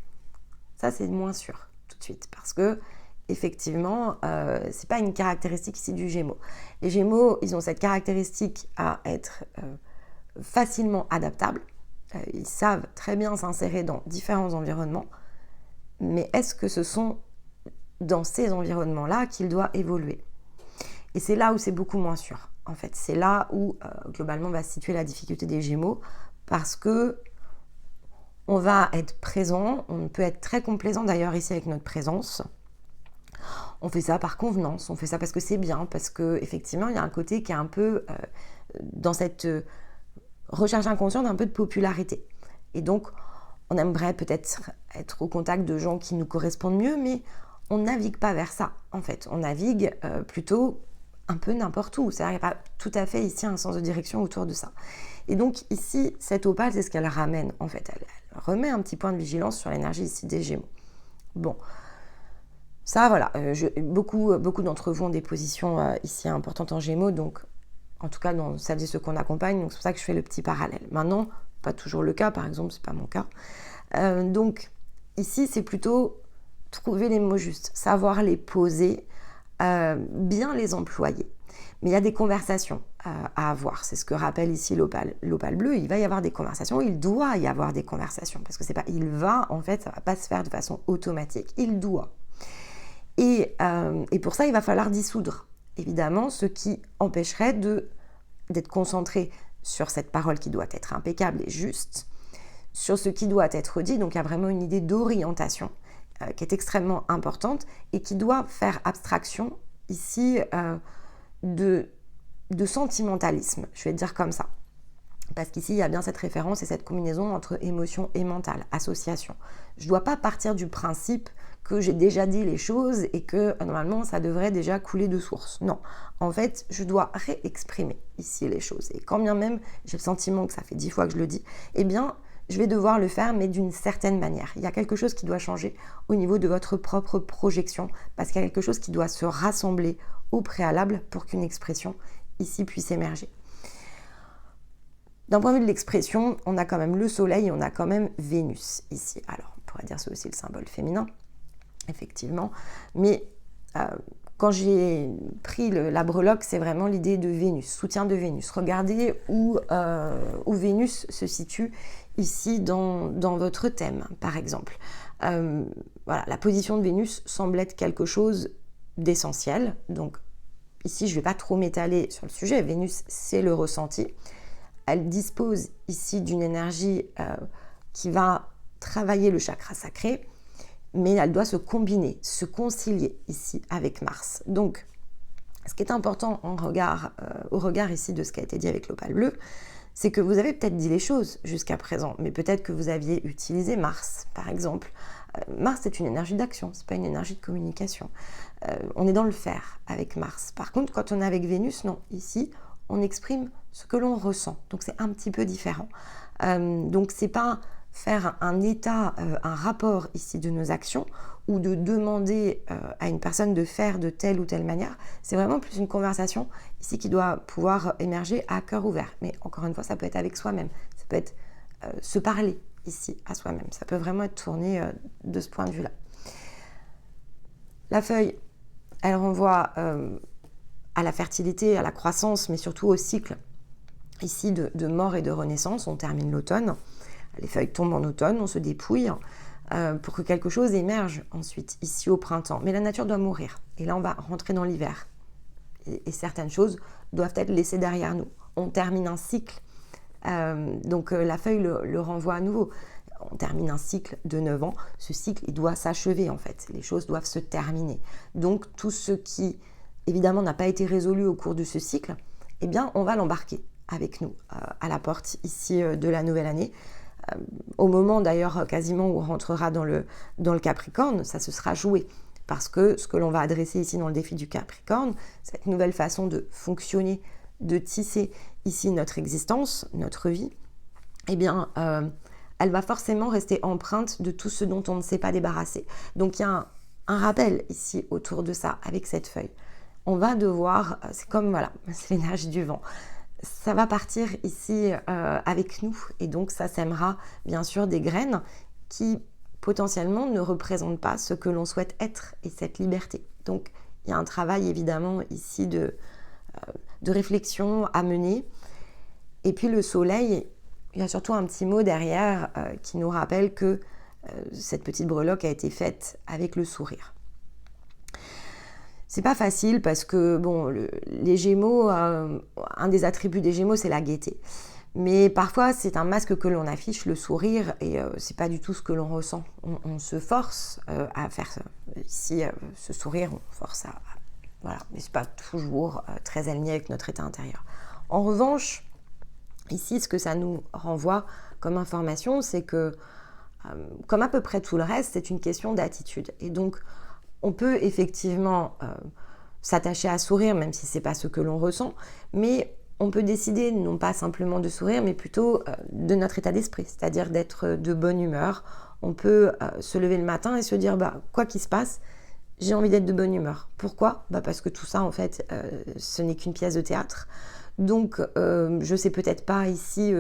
Ça, c'est moins sûr tout de suite parce que effectivement, c'est pas une caractéristique ici du Gémeaux. Les Gémeaux, ils ont cette caractéristique à être facilement adaptables. Ils savent très bien s'insérer dans différents environnements. Mais est-ce que ce sont dans ces environnements-là qu'il doit évoluer? Et c'est là où c'est beaucoup moins sûr. En fait, c'est là où globalement va se situer la difficulté des Gémeaux parce que on va être présent, on peut être très complaisant d'ailleurs ici avec notre présence. On fait ça par convenance, on fait ça parce que c'est bien, parce qu'effectivement il y a un côté qui est un peu dans cette recherche inconsciente d'un peu de popularité. Et donc on aimerait peut-être être au contact de gens qui nous correspondent mieux, mais on ne navigue pas vers ça en fait. On navigue plutôt un peu n'importe où. C'est-à-dire qu'il n'y a pas tout à fait ici un sens de direction autour de ça. Et donc ici, cette opale, c'est ce qu'elle ramène en fait. Elle remet un petit point de vigilance sur l'énergie ici des Gémeaux. Bon, ça voilà, beaucoup d'entre vous ont des positions ici importantes en Gémeaux, donc en tout cas dans celles et ceux qu'on accompagne, donc c'est pour ça que je fais le petit parallèle. Maintenant, pas toujours le cas, par exemple, c'est pas mon cas. Donc ici, c'est plutôt trouver les mots justes, savoir les poser, bien les employer. Mais il y a des conversations à avoir. C'est ce que rappelle ici l'opale bleu. Il va y avoir des conversations. Il doit y avoir des conversations. Parce que c'est pas il va, en fait, ça ne va pas se faire de façon automatique. Il doit. Et pour ça, il va falloir dissoudre, évidemment, ce qui empêcherait d'être concentré sur cette parole qui doit être impeccable et juste, sur ce qui doit être dit. Donc, il y a vraiment une idée d'orientation qui est extrêmement importante et qui doit faire abstraction ici de sentimentalisme, je vais dire comme ça. Parce qu'ici, il y a bien cette référence et cette combinaison entre émotion et mental, association. Je ne dois pas partir du principe que j'ai déjà dit les choses et que normalement, ça devrait déjà couler de source. Non, en fait, je dois réexprimer ici les choses. Et quand bien même, j'ai le sentiment que ça fait 10 fois que je le dis, eh bien, je vais devoir le faire, mais d'une certaine manière. Il y a quelque chose qui doit changer au niveau de votre propre projection, parce qu'il y a quelque chose qui doit se rassembler au préalable pour qu'une expression ici puisse émerger. D'un point de vue de l'expression, on a quand même le soleil et on a quand même Vénus ici. Alors, on pourrait dire que c'est aussi le symbole féminin, effectivement. Mais quand j'ai pris la breloque, c'est vraiment l'idée de Vénus, soutien de Vénus. Regardez où Vénus se situe ici dans votre thème, par exemple. Voilà, la position de Vénus semble être quelque chose d'essentiel. Donc, ici, je ne vais pas trop m'étaler sur le sujet. Vénus, c'est le ressenti. Elle dispose ici d'une énergie qui va travailler le chakra sacré, mais elle doit se combiner, se concilier ici avec Mars. Donc, ce qui est important au regard ici de ce qui a été dit avec l'opale bleue, c'est que vous avez peut-être dit les choses jusqu'à présent, mais peut-être que vous aviez utilisé Mars, par exemple. Mars, c'est une énergie d'action, c'est pas une énergie de communication. On est dans le faire avec Mars. Par contre, quand on est avec Vénus, non, ici, on exprime ce que l'on ressent. Donc, c'est un petit peu différent. Donc, c'est pas faire un état, un rapport ici de nos actions ou de demander à une personne de faire de telle ou telle manière. C'est vraiment plus une conversation ici qui doit pouvoir émerger à cœur ouvert. Mais encore une fois, ça peut être avec soi-même. Ça peut être se parler ici à soi-même. Ça peut vraiment être tourné de ce point de vue-là. La feuille, elle renvoie à la fertilité, à la croissance, mais surtout au cycle ici de mort et de renaissance. On termine l'automne. Les feuilles tombent en automne, on se dépouille pour que quelque chose émerge ensuite, ici au printemps. Mais la nature doit mourir. Et là, on va rentrer dans l'hiver. Et certaines choses doivent être laissées derrière nous. On termine un cycle. Donc la feuille le renvoie à nouveau. On termine un cycle de 9 ans. Ce cycle, il doit s'achever en fait. Les choses doivent se terminer. Donc tout ce qui, évidemment, n'a pas été résolu au cours de ce cycle, eh bien, on va l'embarquer avec nous à la porte ici de la nouvelle année. Au moment d'ailleurs quasiment où on rentrera dans le Capricorne, ça se sera joué. Parce que ce que l'on va adresser ici dans le défi du Capricorne, cette nouvelle façon de fonctionner, de tisser ici notre existence, notre vie, eh bien, elle va forcément rester empreinte de tout ce dont on ne s'est pas débarrassé. Donc il y a un rappel ici autour de ça, avec cette feuille. On va devoir, c'est comme, voilà, c'est l'énergie du vent. Ça va partir ici avec nous et donc ça sèmera bien sûr des graines qui potentiellement ne représentent pas ce que l'on souhaite être et cette liberté. Donc il y a un travail évidemment ici de réflexion à mener. Et puis le soleil, il y a surtout un petit mot derrière qui nous rappelle que cette petite breloque a été faite avec le sourire. C'est pas facile parce que, bon, les Gémeaux, un des attributs des Gémeaux, c'est la gaieté. Mais parfois, c'est un masque que l'on affiche, le sourire, et c'est pas du tout ce que l'on ressent. On se force à faire ici ce sourire, on force à voilà, mais c'est pas toujours très aligné avec notre état intérieur. En revanche, ici, ce que ça nous renvoie comme information, c'est que, comme à peu près tout le reste, c'est une question d'attitude. Et donc, on peut effectivement s'attacher à sourire, même si ce n'est pas ce que l'on ressent, mais on peut décider non pas simplement de sourire, mais plutôt de notre état d'esprit, c'est-à-dire d'être de bonne humeur. On peut se lever le matin et se dire, quoi qu'il se passe, j'ai envie d'être de bonne humeur. Pourquoi ? Parce que tout ça, en fait, ce n'est qu'une pièce de théâtre. Donc, je ne sais peut-être pas ici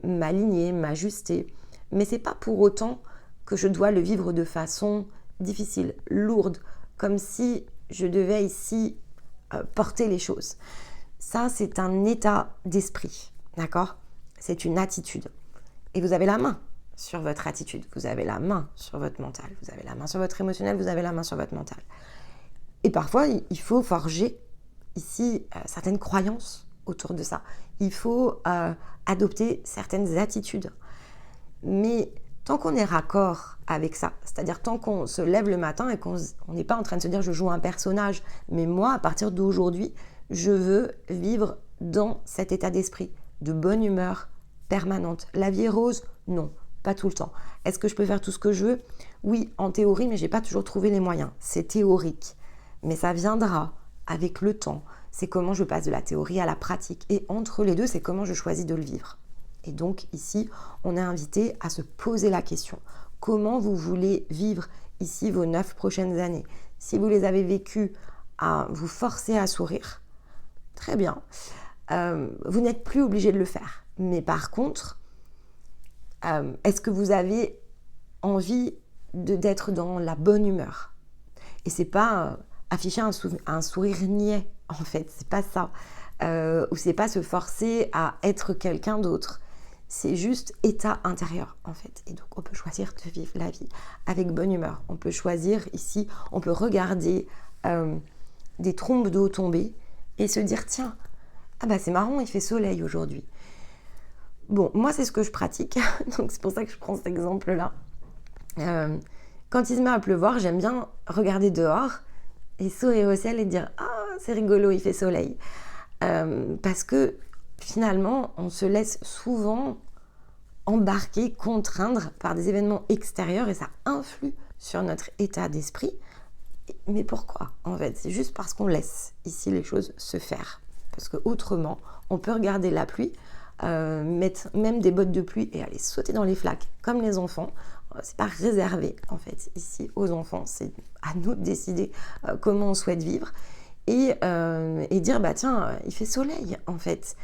m'aligner, m'ajuster, mais ce n'est pas pour autant que je dois le vivre de façon difficile, lourde, comme si je devais ici porter les choses. Ça, c'est un état d'esprit, d'accord? C'est une attitude. Et vous avez la main sur votre attitude, vous avez la main sur votre mental, vous avez la main sur votre émotionnel, vous avez la main sur votre mental. Et parfois, il faut forger ici certaines croyances autour de ça. Il faut adopter certaines attitudes. Mais tant qu'on est raccord avec ça, c'est-à-dire tant qu'on se lève le matin et qu'on n'est pas en train de se dire je joue un personnage, mais moi, à partir d'aujourd'hui, je veux vivre dans cet état d'esprit de bonne humeur permanente. La vie est rose? Non, pas tout le temps. Est-ce que je peux faire tout ce que je veux? Oui, en théorie, mais je n'ai pas toujours trouvé les moyens. C'est théorique. Mais ça viendra avec le temps. C'est comment je passe de la théorie à la pratique. Et entre les deux, c'est comment je choisis de le vivre. Et donc ici, on est invité à se poser la question. Comment vous voulez vivre ici vos 9 prochaines années? Si vous les avez vécues à vous forcer à sourire, très bien. Vous n'êtes plus obligé de le faire. Mais par contre, est-ce que vous avez envie d'être dans la bonne humeur? Et c'est pas afficher un sourire niais, en fait, c'est pas ça. Ou c'est pas se forcer à être quelqu'un d'autre. C'est juste état intérieur, en fait. Et donc, on peut choisir de vivre la vie avec bonne humeur. On peut choisir ici, on peut regarder des trombes d'eau tomber et se dire, tiens, ah bah c'est marrant, il fait soleil aujourd'hui. Bon, moi, c'est ce que je pratique. Donc, c'est pour ça que je prends cet exemple-là. Quand il se met à pleuvoir, j'aime bien regarder dehors et sourire au ciel et dire « Ah, c'est rigolo, il fait soleil ». Parce que finalement, on se laisse souvent embarquer, contraindre par des événements extérieurs et ça influe sur notre état d'esprit. Mais pourquoi? En fait, c'est juste parce qu'on laisse ici les choses se faire. Parce qu'autrement, on peut regarder la pluie, mettre même des bottes de pluie et aller sauter dans les flaques comme les enfants. C'est pas réservé en fait ici aux enfants, c'est à nous de décider comment on souhaite vivre et dire bah tiens, il fait soleil en fait.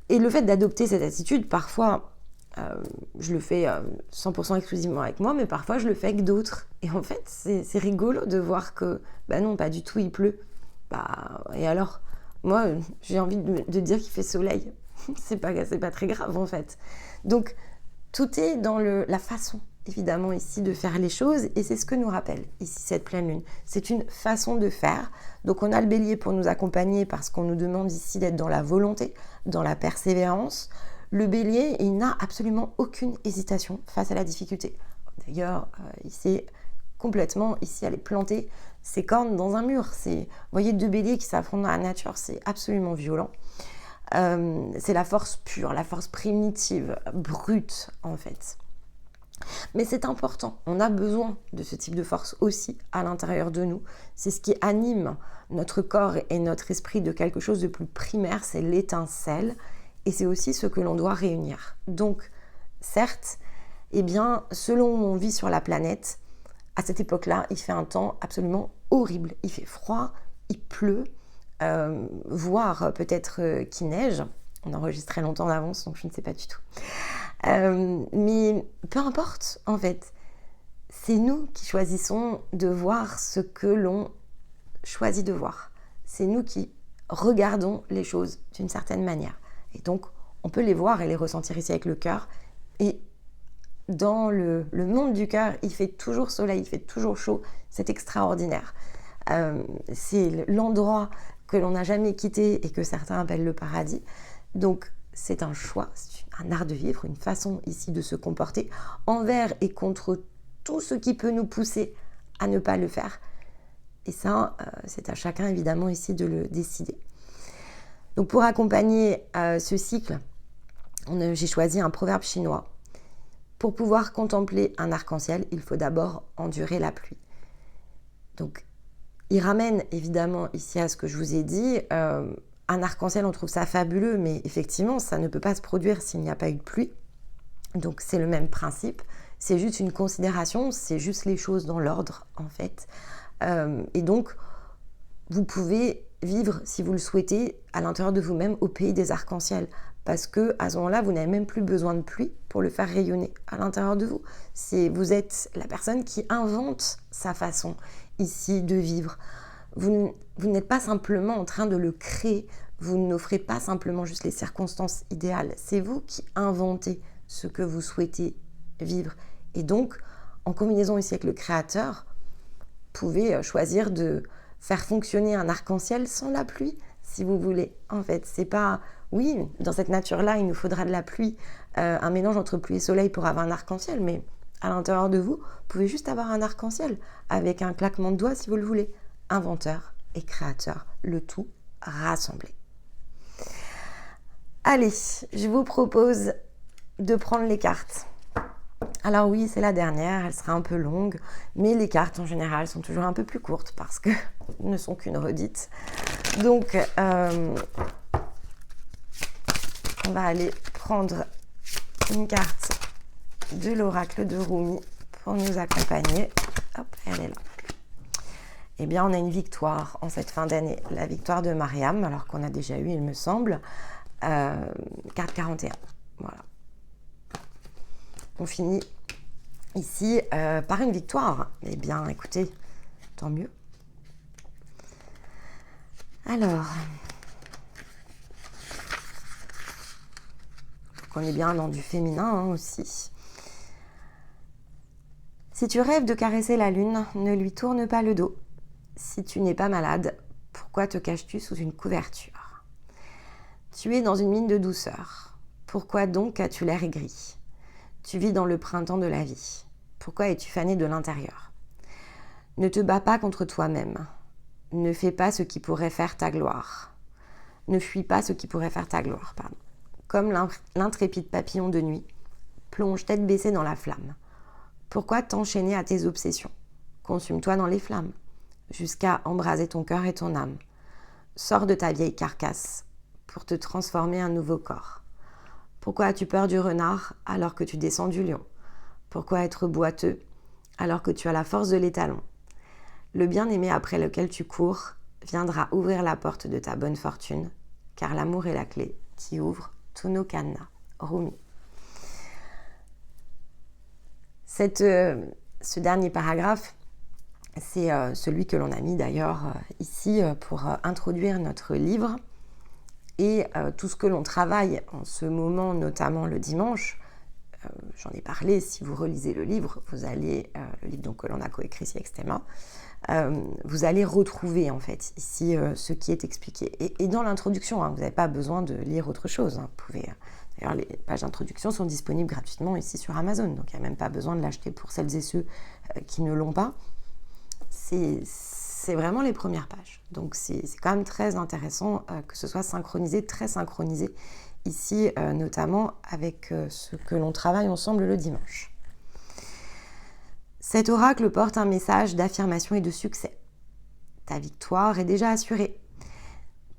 Et le fait d'adopter cette attitude, parfois je le fais 100% exclusivement avec moi, mais parfois je le fais avec d'autres. Et en fait, c'est rigolo de voir que bah non, pas du tout, il pleut. Bah, et alors, moi, j'ai envie de dire qu'il fait soleil. c'est pas très grave en fait. Donc, tout est dans la façon, évidemment, ici de faire les choses et c'est ce que nous rappelle ici cette pleine lune. C'est une façon de faire. Donc, on a le bélier pour nous accompagner parce qu'on nous demande ici d'être dans la volonté, dans la persévérance. Le bélier, il n'a absolument aucune hésitation face à la difficulté. D'ailleurs, il s'est complètement ici aller planter ses cornes dans un mur. Vous voyez deux béliers qui s'affrontent dans la nature, c'est absolument violent. C'est la force pure, la force primitive, brute en fait. Mais c'est important, on a besoin de ce type de force aussi à l'intérieur de nous. C'est ce qui anime notre corps et notre esprit de quelque chose de plus primaire, c'est l'étincelle et c'est aussi ce que l'on doit réunir. Donc certes, eh bien, selon où on vit sur la planète, à cette époque-là, il fait un temps absolument horrible. Il fait froid, il pleut, voire peut-être qu'il neige. On enregistrait longtemps d'avance, donc je ne sais pas du tout. Mais peu importe, en fait. C'est nous qui choisissons de voir ce que l'on choisit de voir. C'est nous qui regardons les choses d'une certaine manière. Et donc, on peut les voir et les ressentir ici avec le cœur. Et dans le monde du cœur, il fait toujours soleil, il fait toujours chaud. C'est extraordinaire. C'est l'endroit que l'on n'a jamais quitté et que certains appellent le paradis. Donc, c'est un choix, c'est un art de vivre, une façon ici de se comporter envers et contre tout ce qui peut nous pousser à ne pas le faire. Et ça, c'est à chacun évidemment ici de le décider. Donc, pour accompagner ce cycle, j'ai choisi un proverbe chinois. Pour pouvoir contempler un arc-en-ciel, il faut d'abord endurer la pluie. Donc, il ramène évidemment ici à ce que je vous ai dit. Un arc-en-ciel, on trouve ça fabuleux, mais effectivement, ça ne peut pas se produire s'il n'y a pas eu de pluie. Donc, c'est le même principe. C'est juste une considération, c'est juste les choses dans l'ordre, en fait. Et donc, vous pouvez vivre, si vous le souhaitez, à l'intérieur de vous-même, au pays des arcs-en-ciel. Parce que à ce moment-là, vous n'avez même plus besoin de pluie pour le faire rayonner à l'intérieur de vous. Vous êtes la personne qui invente sa façon ici de vivre. vous n'êtes pas simplement en train de le créer, vous n'offrez pas simplement juste les circonstances idéales, c'est vous qui inventez ce que vous souhaitez vivre. Et donc, en combinaison ici avec le créateur, vous pouvez choisir de faire fonctionner un arc-en-ciel sans la pluie, si vous voulez. En fait, c'est pas... Oui, dans cette nature-là, il nous faudra de la pluie, un mélange entre pluie et soleil pour avoir un arc-en-ciel, mais à l'intérieur de vous, vous pouvez juste avoir un arc-en-ciel avec un claquement de doigts si vous le voulez. Inventeur et créateur, le tout rassemblé. Allez, je vous propose de prendre les cartes. Alors oui, c'est la dernière, elle sera un peu longue, mais les cartes en général sont toujours un peu plus courtes parce que ne sont qu'une redite. Donc, on va aller prendre une carte de l'oracle de Rumi pour nous accompagner. Hop, elle est là. Eh bien, on a une victoire en cette fin d'année, la victoire de Mariam, alors qu'on a déjà eu, il me semble, carte 41. Voilà. On finit ici par une victoire. Eh bien, écoutez, tant mieux. Alors, on est bien dans du féminin aussi. Si tu rêves de caresser la lune, ne lui tourne pas le dos. Si tu n'es pas malade, pourquoi te caches-tu sous une couverture? Tu es dans une mine de douceur. Pourquoi donc as-tu l'air aigri? Tu vis dans le printemps de la vie. Pourquoi es-tu fané de l'intérieur? Ne te bats pas contre toi-même. Ne fais pas ce qui pourrait faire ta gloire. Ne fuis pas ce qui pourrait faire ta gloire, pardon. Comme l'intrépide papillon de nuit, plonge tête baissée dans la flamme. Pourquoi t'enchaîner à tes obsessions? Consume-toi dans les flammes, jusqu'à embraser ton cœur et ton âme. Sors de ta vieille carcasse pour te transformer en un nouveau corps. Pourquoi as-tu peur du renard alors que tu descends du lion? Pourquoi être boiteux alors que tu as la force de l'étalon? Le bien-aimé après lequel tu cours viendra ouvrir la porte de ta bonne fortune, car l'amour est la clé qui ouvre tous nos cadenas. Rumi. Ce dernier paragraphe, c'est celui que l'on a mis d'ailleurs ici pour introduire notre livre. Et tout ce que l'on travaille en ce moment, notamment le dimanche, j'en ai parlé, si vous relisez le livre, vous allez, le livre donc, que l'on a coécrit ici avec Stéma, vous allez retrouver en fait ici ce qui est expliqué. Et dans l'introduction, hein, vous n'avez pas besoin de lire autre chose. Hein, vous pouvez, d'ailleurs, les pages d'introduction sont disponibles gratuitement ici sur Amazon, donc il n'y a même pas besoin de l'acheter pour celles et ceux qui ne l'ont pas. C'est vraiment les premières pages. Donc c'est quand même très intéressant que ce soit synchronisé, très synchronisé, ici notamment avec ce que l'on travaille ensemble le dimanche. Cet oracle porte un message d'affirmation et de succès. Ta victoire est déjà assurée.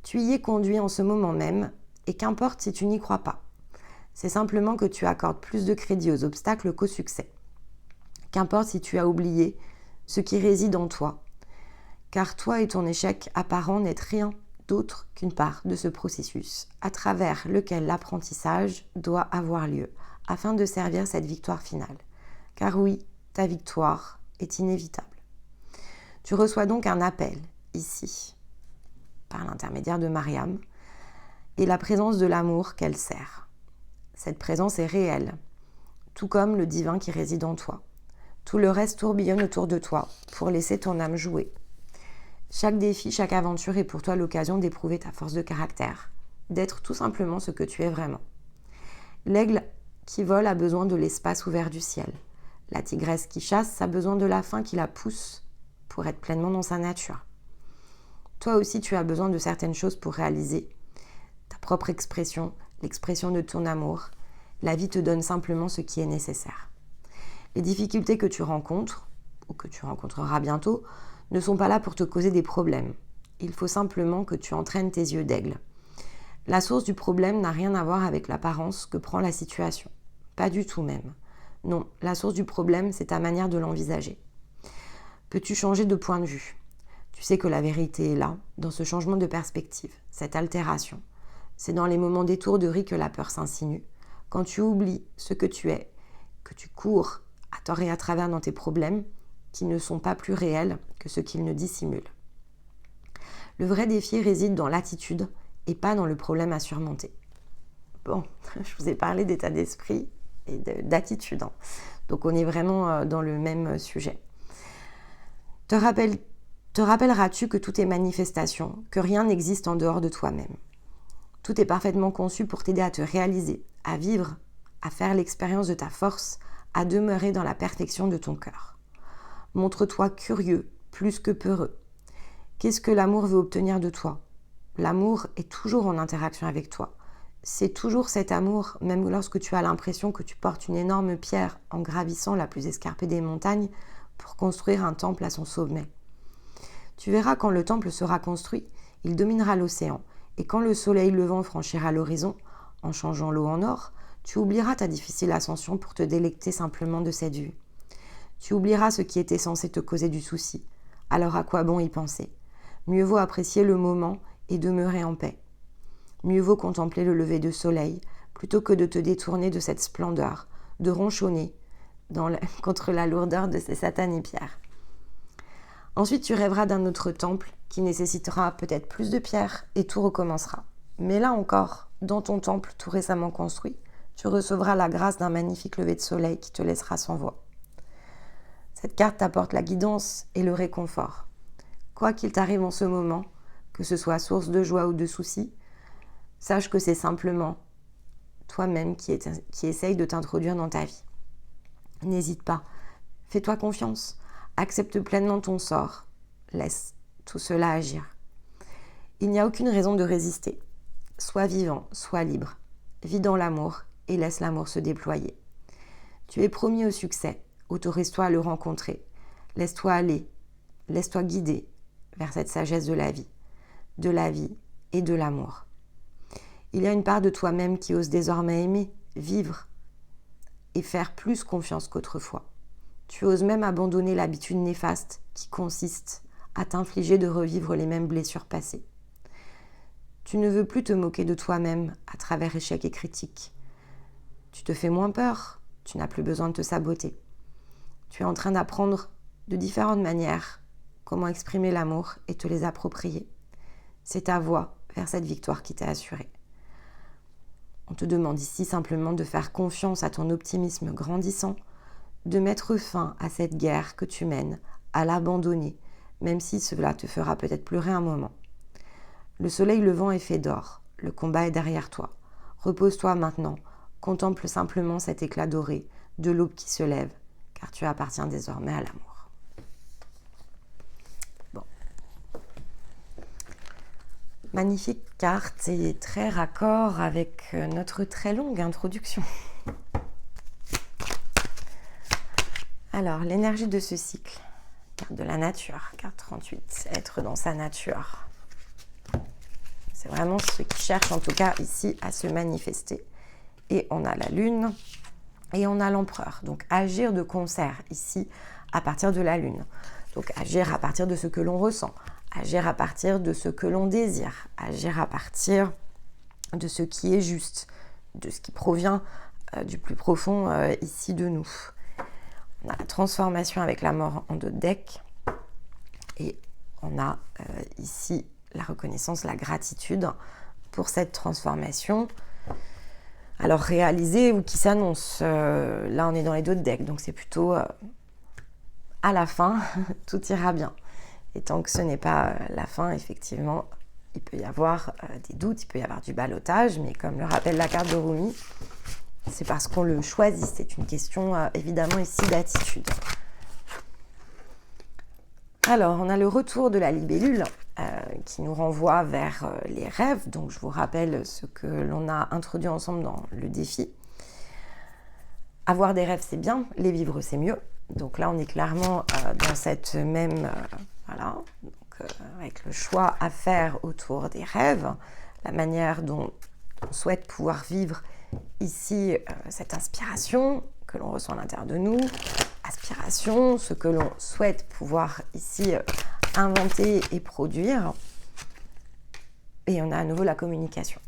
Tu y es conduit en ce moment même, et qu'importe si tu n'y crois pas. C'est simplement que tu accordes plus de crédit aux obstacles qu'au succès. Qu'importe si tu as oublié ce qui réside en toi, car toi et ton échec apparent n'êtes rien d'autre qu'une part de ce processus à travers lequel l'apprentissage doit avoir lieu afin de servir cette victoire finale. Car oui, ta victoire est inévitable. Tu reçois donc un appel ici, par l'intermédiaire de Mariam, et la présence de l'amour qu'elle sert. Cette présence est réelle, tout comme le divin qui réside en toi. Tout le reste tourbillonne autour de toi pour laisser ton âme jouer. Chaque défi, chaque aventure est pour toi l'occasion d'éprouver ta force de caractère, d'être tout simplement ce que tu es vraiment. L'aigle qui vole a besoin de l'espace ouvert du ciel. La tigresse qui chasse a besoin de la faim qui la pousse pour être pleinement dans sa nature. Toi aussi, tu as besoin de certaines choses pour réaliser ta propre expression, l'expression de ton amour. La vie te donne simplement ce qui est nécessaire. Les difficultés que tu rencontres, ou que tu rencontreras bientôt, ne sont pas là pour te causer des problèmes. Il faut simplement que tu entraînes tes yeux d'aigle. La source du problème n'a rien à voir avec l'apparence que prend la situation. Pas du tout même. Non, la source du problème, c'est ta manière de l'envisager. Peux-tu changer de point de vue? Tu sais que la vérité est là, dans ce changement de perspective, cette altération. C'est dans les moments d'étourderie que la peur s'insinue. Quand tu oublies ce que tu es, que tu cours à tort et à travers dans tes problèmes, qui ne sont pas plus réels que ce qu'ils ne dissimulent. Le vrai défi réside dans l'attitude et pas dans le problème à surmonter. Bon, je vous ai parlé d'état d'esprit et d'attitude. Donc on est vraiment dans le même sujet. Te rappelleras-tu que tout est manifestation, que rien n'existe en dehors de toi-même. Tout est parfaitement conçu pour t'aider à te réaliser, à vivre, à faire l'expérience de ta force, à demeurer dans la perfection de ton cœur. Montre-toi curieux, plus que peureux. Qu'est-ce que l'amour veut obtenir de toi ? L'amour est toujours en interaction avec toi. C'est toujours cet amour, même lorsque tu as l'impression que tu portes une énorme pierre en gravissant la plus escarpée des montagnes pour construire un temple à son sommet. Tu verras quand le temple sera construit, il dominera l'océan, et quand le soleil levant franchira l'horizon, en changeant l'eau en or, tu oublieras ta difficile ascension pour te délecter simplement de cette vue. Tu oublieras ce qui était censé te causer du souci. Alors à quoi bon y penser ? Mieux vaut apprécier le moment et demeurer en paix. Mieux vaut contempler le lever de soleil plutôt que de te détourner de cette splendeur, de ronchonner contre la lourdeur de ces satanées pierres. Ensuite, tu rêveras d'un autre temple qui nécessitera peut-être plus de pierres et tout recommencera. Mais là encore, dans ton temple tout récemment construit, tu recevras la grâce d'un magnifique lever de soleil qui te laissera sans voix. Cette carte t'apporte la guidance et le réconfort. Quoi qu'il t'arrive en ce moment, que ce soit source de joie ou de soucis, sache que c'est simplement toi-même qui essaye de t'introduire dans ta vie. N'hésite pas, fais-toi confiance, accepte pleinement ton sort, laisse tout cela agir. Il n'y a aucune raison de résister. Sois vivant, sois libre, vis dans l'amour et laisse l'amour se déployer. Tu es promis au succès, autorise-toi à le rencontrer, laisse-toi aller, laisse-toi guider vers cette sagesse de la vie et de l'amour. Il y a une part de toi-même qui ose désormais aimer, vivre et faire plus confiance qu'autrefois. Tu oses même abandonner l'habitude néfaste qui consiste à t'infliger de revivre les mêmes blessures passées. Tu ne veux plus te moquer de toi-même à travers échecs et critiques. Tu te fais moins peur, tu n'as plus besoin de te saboter. Tu es en train d'apprendre de différentes manières comment exprimer l'amour et te les approprier. C'est ta voie vers cette victoire qui t'est assurée. On te demande ici simplement de faire confiance à ton optimisme grandissant, de mettre fin à cette guerre que tu mènes, à l'abandonner, même si cela te fera peut-être pleurer un moment. Le soleil levant est fait d'or, le combat est derrière toi. Repose-toi maintenant, contemple simplement cet éclat doré de l'aube qui se lève, car tu appartiens désormais à l'amour. Bon. Magnifique carte et très raccord avec notre très longue introduction. Alors, l'énergie de ce cycle, carte de la nature, carte 38, être dans sa nature. C'est vraiment ce qui cherche en tout cas ici à se manifester. Et on a la lune et on a l'empereur. Donc agir de concert ici à partir de la lune. Donc agir à partir de ce que l'on ressent, agir à partir de ce que l'on désire, agir à partir de ce qui est juste, de ce qui provient du plus profond ici de nous. On a la transformation avec la mort en 2 decks et on a ici la reconnaissance, la gratitude pour cette transformation. Alors réalisée ou qui s'annonce, là on est dans les 2 decks, donc c'est plutôt à la fin, tout ira bien. Et tant que ce n'est pas la fin, effectivement, il peut y avoir des doutes, il peut y avoir du ballottage, mais comme le rappelle la carte de Rumi, c'est parce qu'on le choisit, c'est une question évidemment ici d'attitude. Alors, on a le retour de la libellule qui nous renvoie vers les rêves. Donc, je vous rappelle ce que l'on a introduit ensemble dans le défi. Avoir des rêves, c'est bien. Les vivre, c'est mieux. Donc là, on est clairement dans cette même... voilà. Donc, avec le choix à faire autour des rêves, la manière dont on souhaite pouvoir vivre ici cette inspiration que l'on ressent à l'intérieur de nous, aspiration, ce que l'on souhaite pouvoir ici inventer et produire. Et on a à nouveau la communication.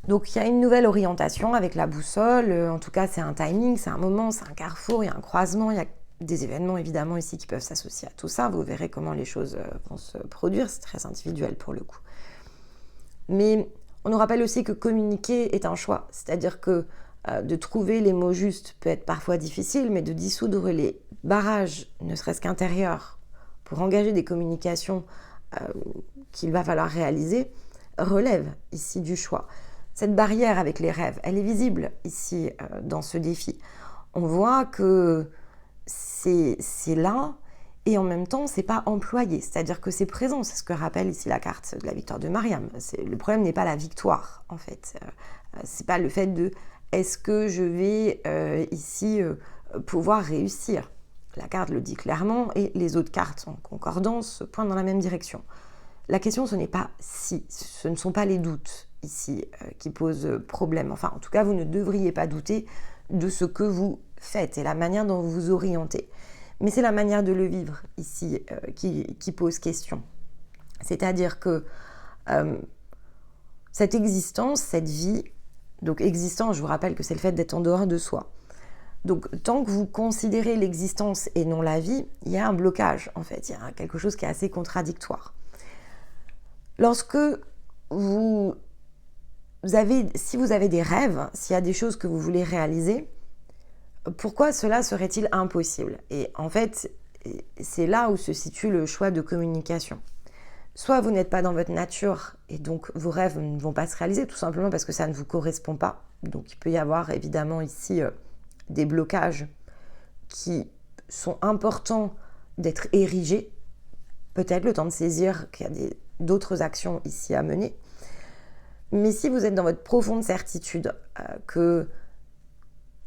Donc il y a une nouvelle orientation avec la boussole, en tout cas c'est un timing, c'est un moment, c'est un carrefour, il y a un croisement, il y a des événements évidemment ici qui peuvent s'associer à tout ça. Vous verrez comment les choses vont se produire. C'est très individuel pour le coup. Mais on nous rappelle aussi que communiquer est un choix. C'est-à-dire que de trouver les mots justes peut être parfois difficile, mais de dissoudre les barrages, ne serait-ce qu'intérieurs, pour engager des communications qu'il va falloir réaliser, relève ici du choix. Cette barrière avec les rêves, elle est visible ici dans ce défi. On voit que c'est là et en même temps, c'est pas employé. C'est-à-dire que c'est présent. C'est ce que rappelle ici la carte de la victoire de Mariam. Le problème n'est pas la victoire, en fait. C'est pas le fait de est-ce que je vais ici pouvoir réussir. La carte le dit clairement et les autres cartes en concordance pointent dans la même direction. La question, ce n'est pas si, ce ne sont pas les doutes ici qui posent problème. Enfin, en tout cas, vous ne devriez pas douter de ce que vous faites et la manière dont vous vous orientez. Mais c'est la manière de le vivre ici qui pose question. C'est-à-dire que cette existence, cette vie, donc existence, je vous rappelle que c'est le fait d'être en dehors de soi. Donc tant que vous considérez l'existence et non la vie, il y a un blocage en fait, il y a quelque chose qui est assez contradictoire. Lorsque si vous avez des rêves, s'il y a des choses que vous voulez réaliser, pourquoi cela serait-il impossible? Et en fait, c'est là où se situe le choix de communication. Soit vous n'êtes pas dans votre nature et donc vos rêves ne vont pas se réaliser, tout simplement parce que ça ne vous correspond pas. Donc il peut y avoir évidemment ici des blocages qui sont importants d'être érigés. Peut-être le temps de saisir qu'il y a d'autres actions ici à mener. Mais si vous êtes dans votre profonde certitude que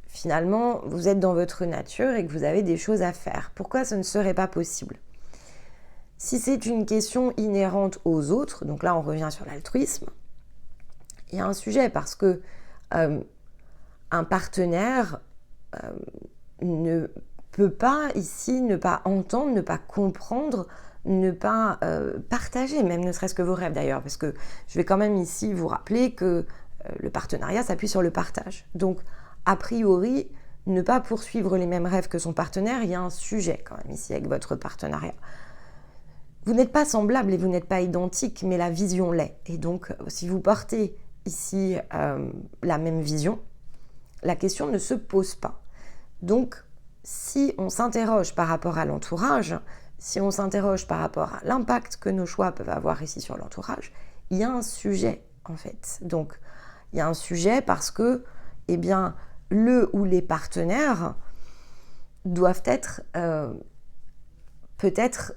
finalement vous êtes dans votre nature et que vous avez des choses à faire, pourquoi ce ne serait pas possible? Si c'est une question inhérente aux autres, donc là on revient sur l'altruisme, il y a un sujet parce que un partenaire ne peut pas ici ne pas entendre, ne pas comprendre, ne pas partager, même ne serait-ce que vos rêves d'ailleurs, parce que je vais quand même ici vous rappeler que le partenariat s'appuie sur le partage. Donc, a priori, ne pas poursuivre les mêmes rêves que son partenaire, il y a un sujet quand même ici avec votre partenariat. Vous n'êtes pas semblables et vous n'êtes pas identiques, mais la vision l'est. Et donc, si vous portez ici la même vision, la question ne se pose pas. Donc, si on s'interroge par rapport à l'entourage, si on s'interroge par rapport à l'impact que nos choix peuvent avoir ici sur l'entourage, il y a un sujet en fait. Donc, il y a un sujet parce que, eh bien, le ou les partenaires doivent être peut-être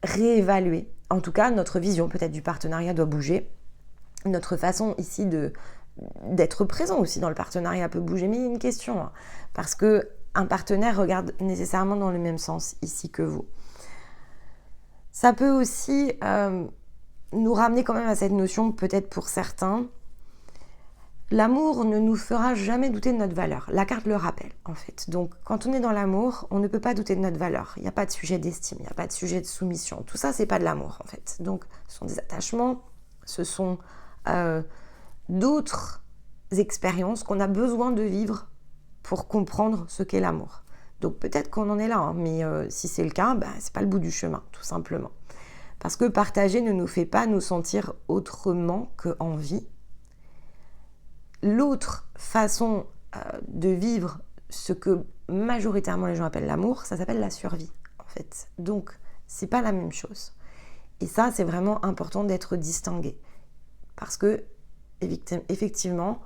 réévalués. En tout cas, notre vision peut-être du partenariat doit bouger. Notre façon ici d'être présent aussi dans le partenariat peut bouger. Mais il y a une question, hein, parce qu'un partenaire regarde nécessairement dans le même sens ici que vous. Ça peut aussi nous ramener quand même à cette notion, peut-être pour certains, l'amour ne nous fera jamais douter de notre valeur. La carte le rappelle, en fait. Donc, quand on est dans l'amour, on ne peut pas douter de notre valeur. Il n'y a pas de sujet d'estime, il n'y a pas de sujet de soumission. Tout ça, c'est pas de l'amour, en fait. Donc, ce sont des attachements, ce sont d'autres expériences qu'on a besoin de vivre pour comprendre ce qu'est l'amour. Donc, peut-être qu'on en est là, hein, mais si c'est le cas, c'est pas le bout du chemin, tout simplement. Parce que partager ne nous fait pas nous sentir autrement qu'en vie. L'autre façon de vivre ce que majoritairement les gens appellent l'amour, ça s'appelle la survie, en fait. Donc, c'est pas la même chose. Et ça, c'est vraiment important d'être distingué. Parce que, effectivement,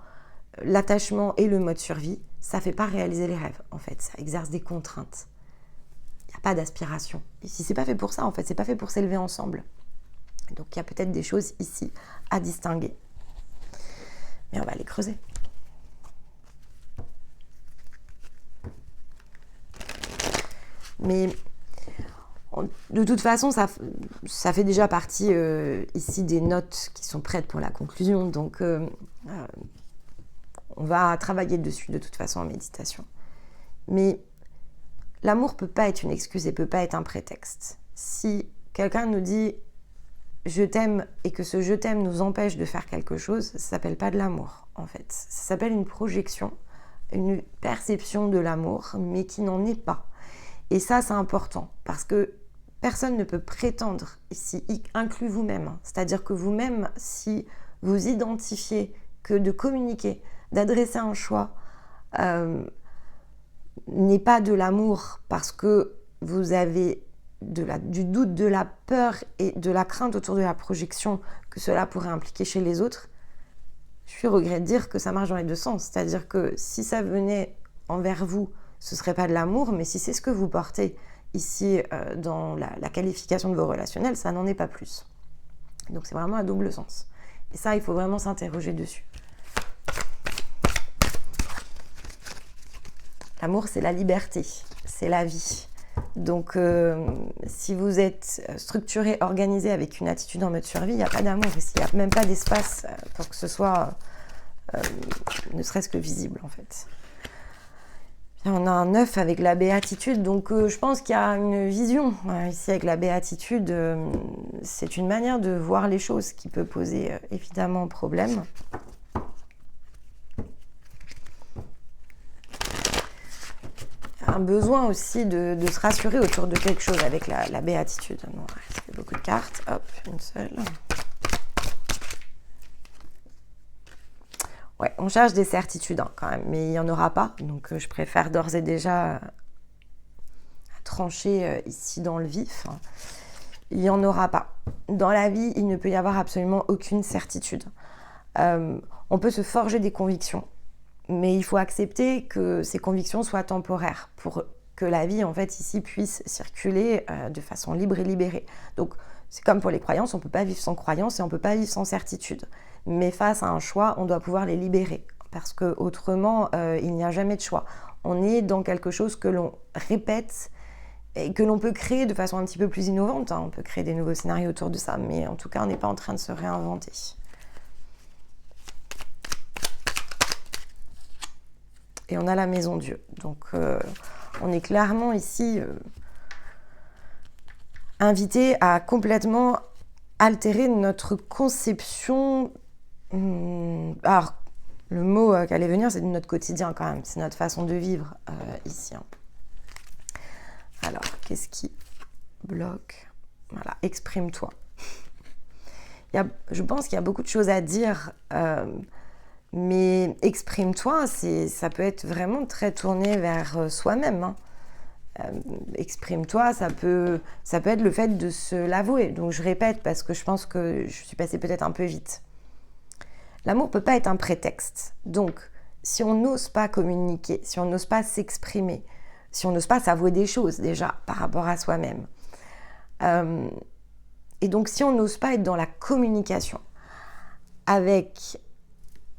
l'attachement et le mode survie, ça ne fait pas réaliser les rêves, en fait. Ça exerce des contraintes. Il n'y a pas d'aspiration. Et si c'est pas fait pour ça, en fait, c'est pas fait pour s'élever ensemble. Donc, il y a peut-être des choses ici à distinguer. Mais on va les creuser. Mais de toute façon, ça fait déjà partie ici des notes qui sont prêtes pour la conclusion. Donc, on va travailler dessus de toute façon en méditation. Mais l'amour ne peut pas être une excuse et ne peut pas être un prétexte. Si quelqu'un nous dit « je t'aime » et que ce « je t'aime » nous empêche de faire quelque chose, ça ne s'appelle pas de l'amour, en fait. Ça s'appelle une projection, une perception de l'amour, mais qui n'en est pas. Et ça, c'est important parce que personne ne peut prétendre, ici, inclus vous-même, hein. C'est-à-dire que vous-même, si vous identifiez que de communiquer, d'adresser un choix n'est pas de l'amour parce que vous avez du doute, de la peur et de la crainte autour de la projection que cela pourrait impliquer chez les autres, je suis au regret de dire que ça marche dans les deux sens. C'est-à-dire que si ça venait envers vous, ce ne serait pas de l'amour, mais si c'est ce que vous portez ici dans la qualification de vos relationnels, ça n'en est pas plus. Donc c'est vraiment à double sens. Et ça, il faut vraiment s'interroger dessus. L'amour, c'est la liberté, c'est la vie. Donc, si vous êtes structuré, organisé avec une attitude en mode survie, il n'y a pas d'amour ici. Il n'y a même pas d'espace pour que ce soit ne serait-ce que visible, en fait. Bien, on a un 9 avec la béatitude, donc je pense qu'il y a une vision ici avec la béatitude. C'est une manière de voir les choses qui peut poser évidemment problème. Un besoin aussi de se rassurer autour de quelque chose avec la béatitude. Non, ça fait beaucoup de cartes. Hop, une seule. Ouais, on cherche des certitudes quand même, mais il n'y en aura pas. Donc je préfère d'ores et déjà trancher ici dans le vif. Il n'y en aura pas. Dans la vie, il ne peut y avoir absolument aucune certitude. On peut se forger des convictions. Mais il faut accepter que ces convictions soient temporaires pour que la vie, en fait, ici, puisse circuler de façon libre et libérée. Donc, c'est comme pour les croyances, on ne peut pas vivre sans croyance et on ne peut pas vivre sans certitude. Mais face à un choix, on doit pouvoir les libérer parce qu'autrement, il n'y a jamais de choix. On est dans quelque chose que l'on répète et que l'on peut créer de façon un petit peu plus innovante. On peut créer des nouveaux scénarios autour de ça, mais en tout cas, on n'est pas en train de se réinventer. Et on a la maison Dieu. Donc, on est clairement ici invité à complètement altérer notre conception. Alors, le mot qui allait venir, c'est de notre quotidien quand même. C'est notre façon de vivre ici. Alors, qu'est-ce qui bloque ? Voilà, exprime-toi. Je pense qu'il y a beaucoup de choses à dire. Mais exprime-toi, ça peut être vraiment très tourné vers soi-même. Exprime-toi, ça peut être le fait de se l'avouer. Donc je répète parce que je pense que je suis passée peut-être un peu vite. L'amour ne peut pas être un prétexte. Donc si on n'ose pas communiquer, si on n'ose pas s'exprimer, si on n'ose pas s'avouer des choses déjà par rapport à soi-même, et donc si on n'ose pas être dans la communication avec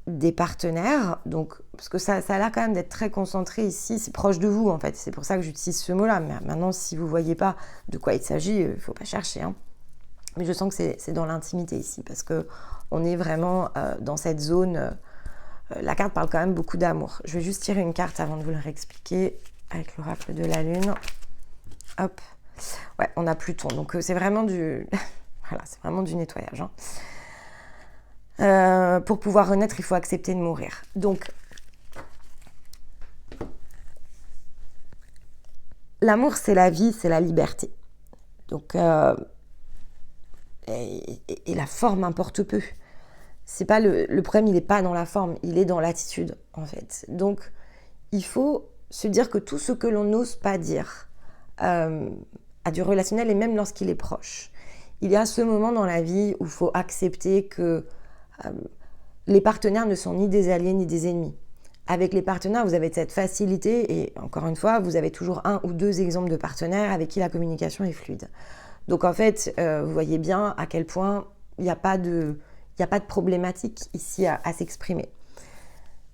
des partenaires, donc, parce que ça a l'air quand même d'être très concentré ici, c'est proche de vous en fait, c'est pour ça que j'utilise ce mot-là, mais maintenant si vous ne voyez pas de quoi il s'agit, il ne faut pas chercher, hein. Mais je sens que c'est dans l'intimité ici, parce qu'on est vraiment dans cette zone, la carte parle quand même beaucoup d'amour. Je vais juste tirer une carte avant de vous le réexpliquer, avec l'oracle de la lune, hop, ouais, on a Pluton, donc c'est vraiment voilà, c'est vraiment du nettoyage, hein. Pour pouvoir renaître, il faut accepter de mourir. Donc, l'amour, c'est la vie, c'est la liberté. Donc, et la forme importe peu. C'est pas le problème, il n'est pas dans la forme, il est dans l'attitude, en fait. Donc, il faut se dire que tout ce que l'on n'ose pas dire a du relationnel, et même lorsqu'il est proche. Il y a ce moment dans la vie où il faut accepter que les partenaires ne sont ni des alliés ni des ennemis. Avec les partenaires, vous avez cette facilité et encore une fois, vous avez toujours un ou deux exemples de partenaires avec qui la communication est fluide. Donc en fait, vous voyez bien à quel point il n'y a pas de problématique ici à s'exprimer.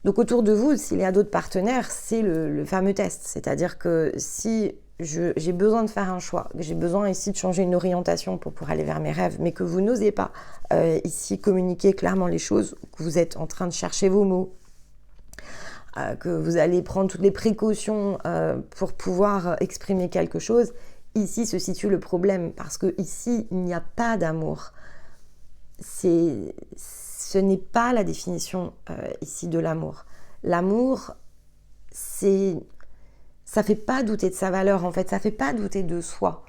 Donc autour de vous, s'il y a d'autres partenaires, c'est le fameux test. C'est-à-dire que si j'ai besoin de faire un choix, j'ai besoin ici de changer une orientation pour aller vers mes rêves, mais que vous n'osez pas ici communiquer clairement les choses, que vous êtes en train de chercher vos mots, que vous allez prendre toutes les précautions pour pouvoir exprimer quelque chose, ici se situe le problème, parce que ici il n'y a pas d'amour. Ce n'est pas la définition ici de l'amour. L'amour, c'est ça fait pas douter de sa valeur en fait, ça fait pas douter de soi.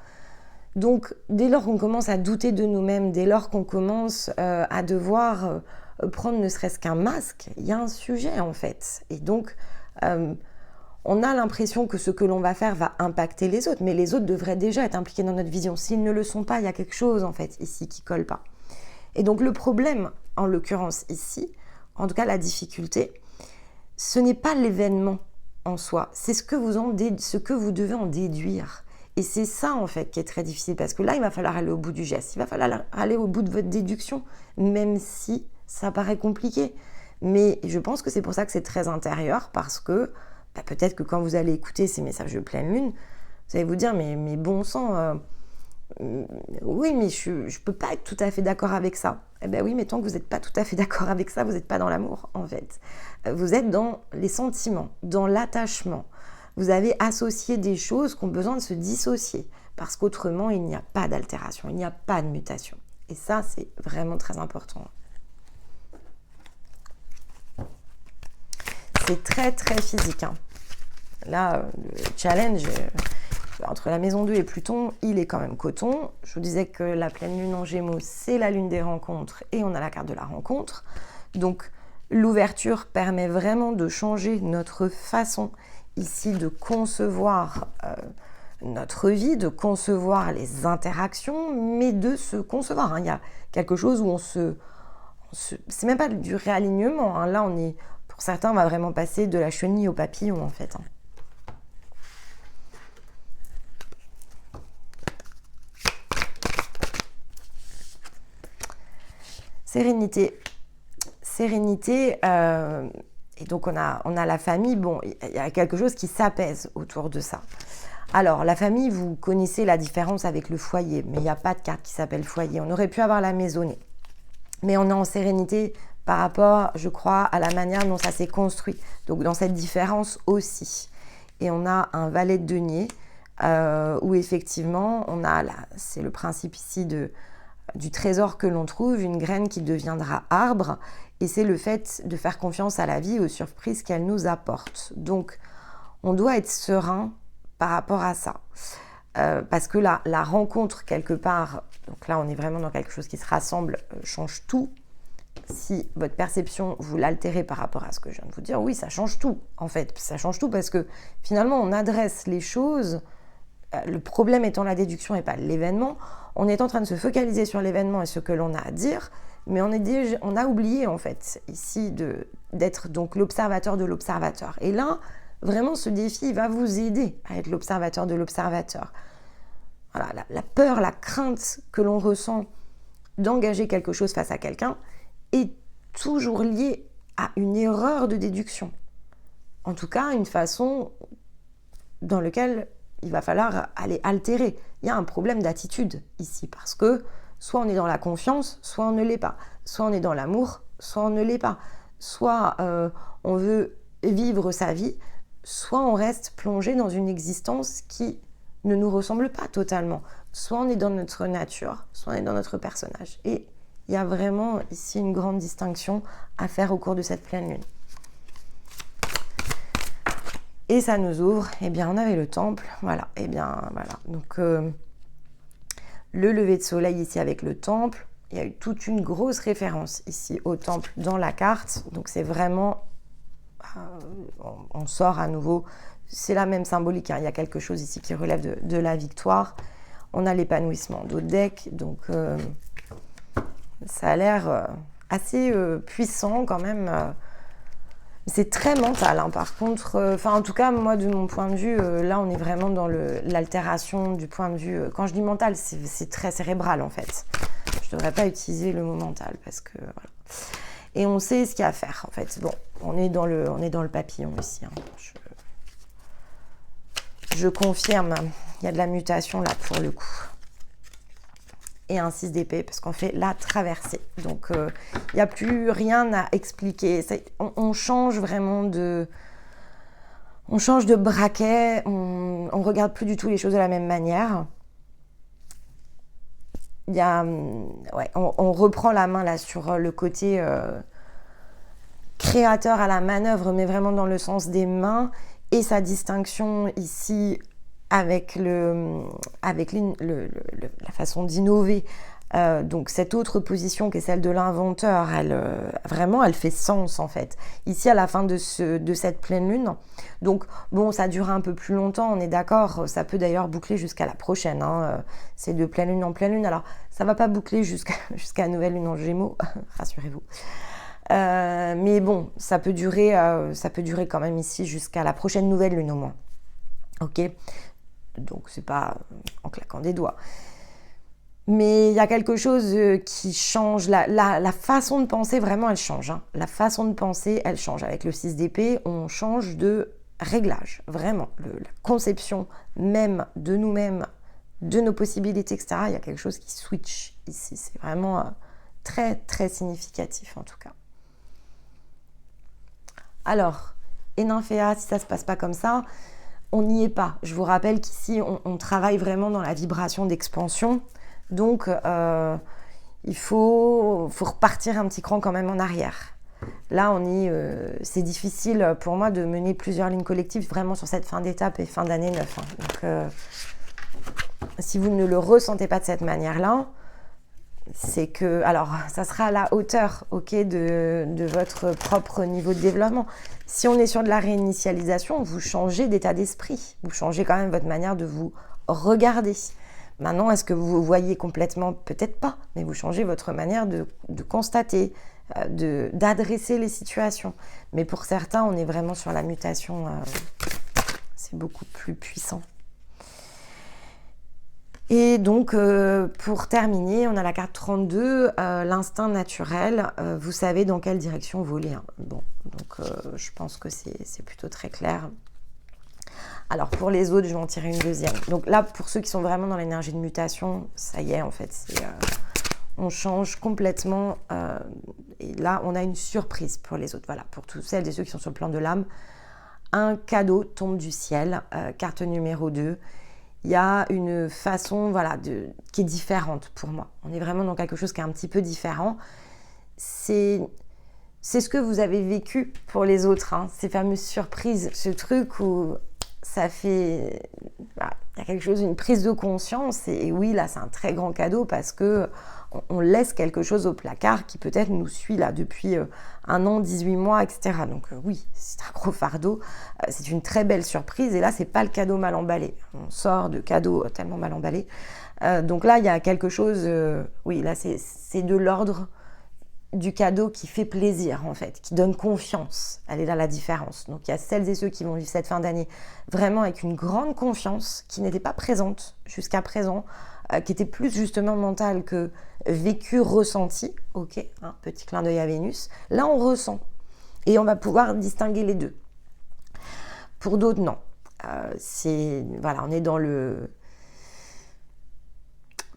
Donc dès lors qu'on commence à douter de nous-mêmes, dès lors qu'on commence à devoir prendre ne serait-ce qu'un masque, il y a un sujet en fait. Et donc on a l'impression que ce que l'on va faire va impacter les autres, mais les autres devraient déjà être impliqués dans notre vision. S'ils ne le sont pas, il y a quelque chose en fait ici qui colle pas. Et donc le problème, en l'occurrence ici, en tout cas la difficulté, ce n'est pas l'événement en soi, c'est ce que vous devez en déduire. Et c'est ça en fait qui est très difficile, parce que là il va falloir aller au bout du geste, il va falloir aller au bout de votre déduction, même si ça paraît compliqué. Mais je pense que c'est pour ça que c'est très intérieur, parce que peut-être que quand vous allez écouter ces messages de pleine lune, vous allez vous dire mais bon sang, oui mais je peux pas être tout à fait d'accord avec ça. Eh bien oui, mais tant que vous n'êtes pas tout à fait d'accord avec ça, vous n'êtes pas dans l'amour en fait. Vous êtes dans les sentiments, dans l'attachement. Vous avez associé des choses qui ont besoin de se dissocier, parce qu'autrement il n'y a pas d'altération, il n'y a pas de mutation. Et ça c'est vraiment très important. C'est très très physique. Là, le challenge entre la maison 2 et Pluton, il est quand même coton. Je vous disais que la pleine lune en Gémeaux, c'est la lune des rencontres et on a la carte de la rencontre. Donc l'ouverture permet vraiment de changer notre façon ici de concevoir notre vie, de concevoir les interactions, mais de se concevoir. Il y a quelque chose où c'est même pas du réalignement. Là, pour certains, on va vraiment passer de la chenille au papillon en fait. Sérénité, et donc on a la famille, bon, il y a quelque chose qui s'apaise autour de ça. Alors, la famille, vous connaissez la différence avec le foyer, mais il n'y a pas de carte qui s'appelle foyer. On aurait pu avoir la maisonnée, mais on est en sérénité par rapport, je crois, à la manière dont ça s'est construit. Donc, dans cette différence aussi. Et on a un valet de denier, où effectivement, c'est le principe ici du trésor que l'on trouve, une graine qui deviendra arbre, et c'est le fait de faire confiance à la vie, aux surprises qu'elle nous apporte. Donc, on doit être serein par rapport à ça. Parce que la rencontre, quelque part, donc là, on est vraiment dans quelque chose qui se rassemble, change tout. Si votre perception, vous l'altérez par rapport à ce que je viens de vous dire, oui, ça change tout, en fait. Ça change tout parce que, finalement, on adresse les choses, le problème étant la déduction et pas l'événement. On est en train de se focaliser sur l'événement et ce que l'on a à dire, mais on a oublié en fait ici d'être donc l'observateur de l'observateur. Et là, vraiment ce défi va vous aider à être l'observateur de l'observateur. Voilà, la peur, la crainte que l'on ressent d'engager quelque chose face à quelqu'un est toujours liée à une erreur de déduction. En tout cas, une façon dans laquelle il va falloir aller altérer. Il y a un problème d'attitude ici, parce que soit on est dans la confiance, soit on ne l'est pas. Soit on est dans l'amour, soit on ne l'est pas. Soit on veut vivre sa vie, soit on reste plongé dans une existence qui ne nous ressemble pas totalement. Soit on est dans notre nature, soit on est dans notre personnage. Et il y a vraiment ici une grande distinction à faire au cours de cette pleine lune. Et ça nous ouvre, on avait le temple, voilà, donc le lever de soleil ici avec le temple, il y a eu toute une grosse référence ici au temple dans la carte, donc c'est vraiment, on sort à nouveau, c'est la même symbolique, il y a quelque chose ici qui relève de la victoire, on a l'épanouissement d'autres decks, donc ça a l'air assez puissant quand même. C'est très mental, par contre. En tout cas, moi, de mon point de vue, là, on est vraiment dans l'altération du point de vue. Quand je dis mental, c'est très cérébral, en fait. Je ne devrais pas utiliser le mot mental, parce que voilà. Et on sait ce qu'il y a à faire, en fait. Bon, on est dans le papillon ici. Je confirme, il y a de la mutation là pour le coup. Et un 6 d'épée parce qu'on fait la traversée. Donc, il n'y a plus rien à expliquer. On change vraiment on change de braquet. On ne regarde plus du tout les choses de la même manière. On reprend la main là sur le côté créateur à la manœuvre, mais vraiment dans le sens des mains. et sa distinction ici avec la façon d'innover. Donc cette autre position qui est celle de l'inventeur, vraiment elle fait sens en fait. Ici à la fin de cette pleine lune, donc bon ça dure un peu plus longtemps, on est d'accord, ça peut d'ailleurs boucler jusqu'à la prochaine, hein. C'est de pleine lune en pleine lune, alors ça va pas boucler jusqu'à nouvelle lune en Gémeaux, rassurez-vous. Mais bon, ça peut durer quand même ici jusqu'à la prochaine nouvelle lune au moins. Ok, donc c'est pas en claquant des doigts. Mais il y a quelque chose qui change, la façon de penser vraiment elle change, hein. La façon de penser elle change. Avec le 6 d'épée, on change de réglage, vraiment. La conception même de nous-mêmes, de nos possibilités, etc. Il y a quelque chose qui switch ici. C'est vraiment très très significatif en tout cas. Alors, Enymphéa, si ça ne se passe pas comme ça, on n'y est pas. Je vous rappelle qu'ici, on travaille vraiment dans la vibration d'expansion. Donc, il faut repartir un petit cran quand même en arrière. Là, c'est difficile pour moi de mener plusieurs lignes collectives vraiment sur cette fin d'étape et fin d'année 9. Hein. Donc, si vous ne le ressentez pas de cette manière-là, c'est que, alors, ça sera à la hauteur, ok, de votre propre niveau de développement. Si on est sur de la réinitialisation, vous changez d'état d'esprit. Vous changez quand même votre manière de vous regarder. Maintenant, est-ce que vous vous voyez complètement? Peut-être pas, mais vous changez votre manière de constater, d'adresser les situations. Mais pour certains, on est vraiment sur la mutation. C'est beaucoup plus puissant. Et donc, pour terminer, on a la carte 32, l'instinct naturel. Vous savez dans quelle direction voler. Hein. Bon, donc je pense que c'est plutôt très clair. Alors, pour les autres, je vais en tirer une deuxième. Donc là, pour ceux qui sont vraiment dans l'énergie de mutation, ça y est, en fait, on change complètement. Et là, on a une surprise pour les autres. Voilà, pour tous celles et ceux qui sont sur le plan de l'âme, un cadeau tombe du ciel, carte numéro 2. Il y a une façon qui est différente pour moi. On est vraiment dans quelque chose qui est un petit peu différent. C'est ce que vous avez vécu pour les autres, hein, ces fameuses surprises, ce truc où ça fait... il y a quelque chose, une prise de conscience. Et oui, là, c'est un très grand cadeau parce que on laisse quelque chose au placard qui peut-être nous suit là depuis 1 an, 18 mois, etc. Donc oui, c'est un gros fardeau. C'est une très belle surprise. Et là, c'est pas le cadeau mal emballé. On sort de cadeaux tellement mal emballés. Donc là, il y a quelque chose... oui, là, c'est de l'ordre du cadeau qui fait plaisir, en fait, qui donne confiance. Elle est là la différence. Donc il y a celles et ceux qui vont vivre cette fin d'année vraiment avec une grande confiance qui n'était pas présente jusqu'à présent, qui était plus justement mentale que vécu, ressenti. Ok, hein, petit clin d'œil à Vénus. Là, on ressent et on va pouvoir distinguer les deux. Pour d'autres, non. On est dans le...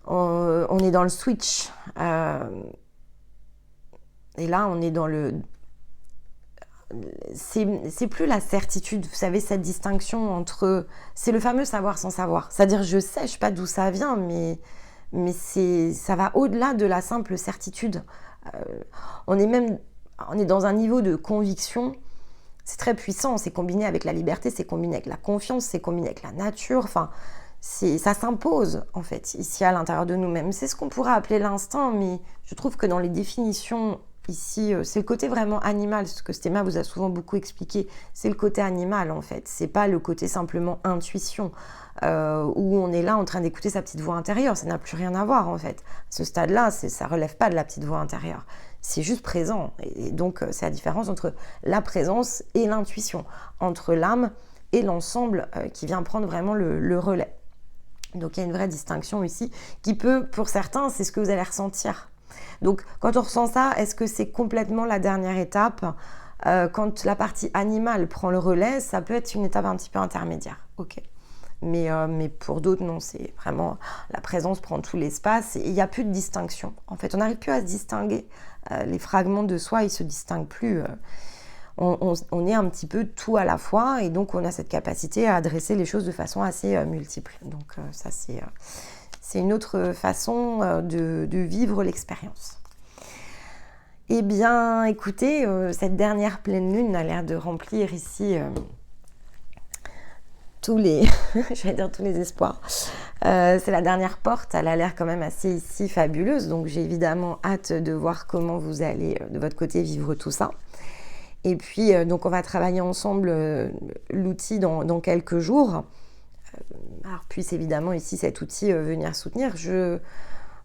on est dans le switch. Et là, on est dans le... C'est plus la certitude, vous savez, cette distinction entre... C'est le fameux savoir sans savoir. C'est-à-dire, je sais pas d'où ça vient, mais ça va au-delà de la simple certitude. On est dans un niveau de conviction, c'est très puissant, c'est combiné avec la liberté, c'est combiné avec la confiance, c'est combiné avec la nature, enfin... ça s'impose, en fait, ici à l'intérieur de nous-mêmes. C'est ce qu'on pourrait appeler l'instinct, mais je trouve que dans les définitions... Ici, c'est le côté vraiment animal, ce que Stéma vous a souvent beaucoup expliqué. C'est le côté animal, en fait. C'est pas le côté simplement intuition, où on est là en train d'écouter sa petite voix intérieure. Ça n'a plus rien à voir, en fait. À ce stade-là, ça relève pas de la petite voix intérieure. C'est juste présent. Et donc, c'est la différence entre la présence et l'intuition, entre l'âme et l'ensemble qui vient prendre vraiment le relais. Donc, il y a une vraie distinction ici qui peut, pour certains, c'est ce que vous allez ressentir. Donc, quand on ressent ça, est-ce que c'est complètement la dernière étape? Quand la partie animale prend le relais, ça peut être une étape un petit peu intermédiaire. Ok. Mais pour d'autres, non, c'est vraiment la présence prend tout l'espace et il n'y a plus de distinction. En fait, on n'arrive plus à se distinguer. Les fragments de soi, ils ne se distinguent plus. On est un petit peu tout à la fois et donc on a cette capacité à adresser les choses de façon assez multiple. Donc, ça, c'est une autre façon de vivre l'expérience. Eh bien, écoutez, cette dernière pleine lune a l'air de remplir ici tous les, j'allais dire tous les espoirs. C'est la dernière porte, elle a l'air quand même assez ici fabuleuse, donc j'ai évidemment hâte de voir comment vous allez de votre côté vivre tout ça. Et puis donc on va travailler ensemble l'outil dans quelques jours. Alors puisse évidemment ici cet outil venir soutenir.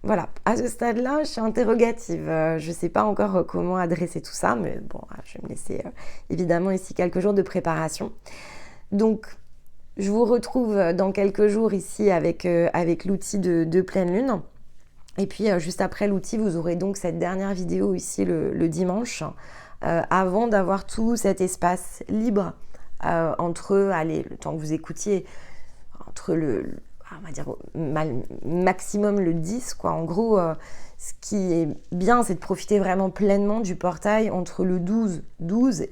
Voilà, à ce stade-là, je suis interrogative. Je ne sais pas encore comment adresser tout ça, mais bon, je vais me laisser évidemment ici quelques jours de préparation. Donc, je vous retrouve dans quelques jours ici avec l'outil de pleine lune. Et puis, juste après l'outil, vous aurez donc cette dernière vidéo ici le dimanche, avant d'avoir tout cet espace libre entre, le temps que vous écoutiez, entre on va dire maximum le 10, quoi. En gros, ce qui est bien, c'est de profiter vraiment pleinement du portail entre le 12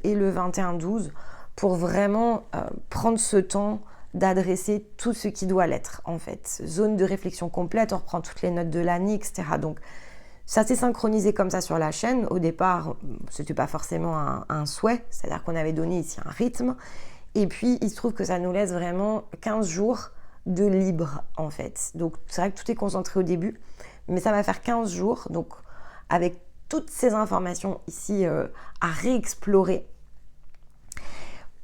et le 21-12 pour vraiment prendre ce temps d'adresser tout ce qui doit l'être, en fait. Zone de réflexion complète, on reprend toutes les notes de l'année, etc. Donc, ça s'est synchronisé comme ça sur la chaîne. Au départ, c'était pas forcément un souhait, c'est-à-dire qu'on avait donné ici un rythme. Et puis, il se trouve que ça nous laisse vraiment 15 jours de libre, en fait. Donc, c'est vrai que tout est concentré au début, mais ça va faire 15 jours. Donc, avec toutes ces informations ici à réexplorer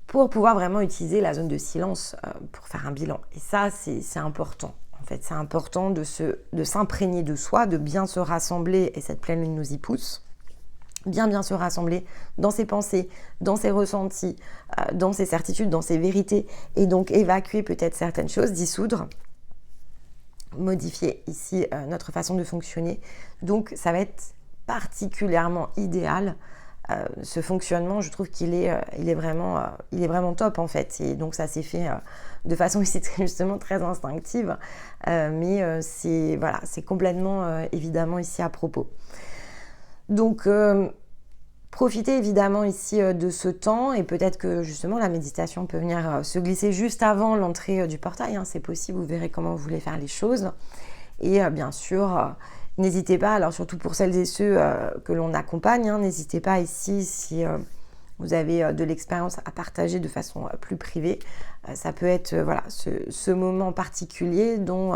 pour pouvoir vraiment utiliser la zone de silence pour faire un bilan. Et ça, c'est important. En fait, c'est important de s'imprégner de soi, de bien se rassembler, et cette pleine lune nous y pousse. Bien se rassembler dans ses pensées, dans ses ressentis, dans ses certitudes, dans ses vérités, et donc évacuer peut-être certaines choses, dissoudre, modifier ici notre façon de fonctionner. Donc ça va être particulièrement idéal. Ce fonctionnement, je trouve qu'il est vraiment top, en fait, et donc ça s'est fait de façon ici justement très instinctive, mais c'est complètement évidemment ici à propos. Donc, profitez évidemment ici de ce temps, et peut-être que justement la méditation peut venir se glisser juste avant l'entrée du portail, hein, c'est possible, vous verrez comment vous voulez faire les choses. Et bien sûr, n'hésitez pas, alors surtout pour celles et ceux que l'on accompagne, hein, n'hésitez pas ici si vous avez de l'expérience à partager de façon plus privée. Ça peut être ce moment particulier dont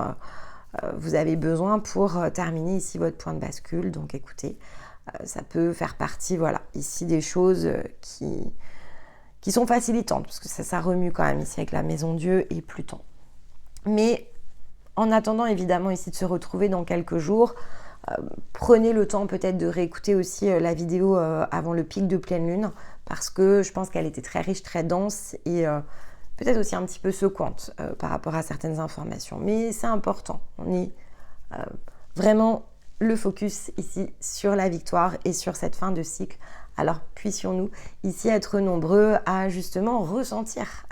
vous avez besoin pour terminer ici votre point de bascule. Donc écoutez, ça peut faire partie, ici des choses qui sont facilitantes, parce que ça remue quand même ici avec la Maison Dieu et Pluton. Mais en attendant évidemment ici de se retrouver dans quelques jours, prenez le temps peut-être de réécouter aussi la vidéo avant le pic de pleine lune, parce que je pense qu'elle était très riche, très dense, et peut-être aussi un petit peu secouante par rapport à certaines informations. Mais c'est important, on est vraiment le focus ici sur la victoire et sur cette fin de cycle. Alors puissions-nous ici être nombreux à justement ressentir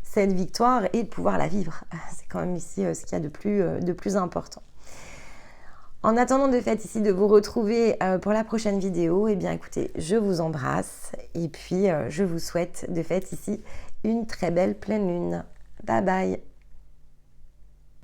cette victoire et de pouvoir la vivre. C'est quand même ici ce qu'il y a de plus important. En attendant de fait ici de vous retrouver pour la prochaine vidéo, eh bien écoutez, je vous embrasse, et puis je vous souhaite de fait ici une très belle pleine lune. Bye bye.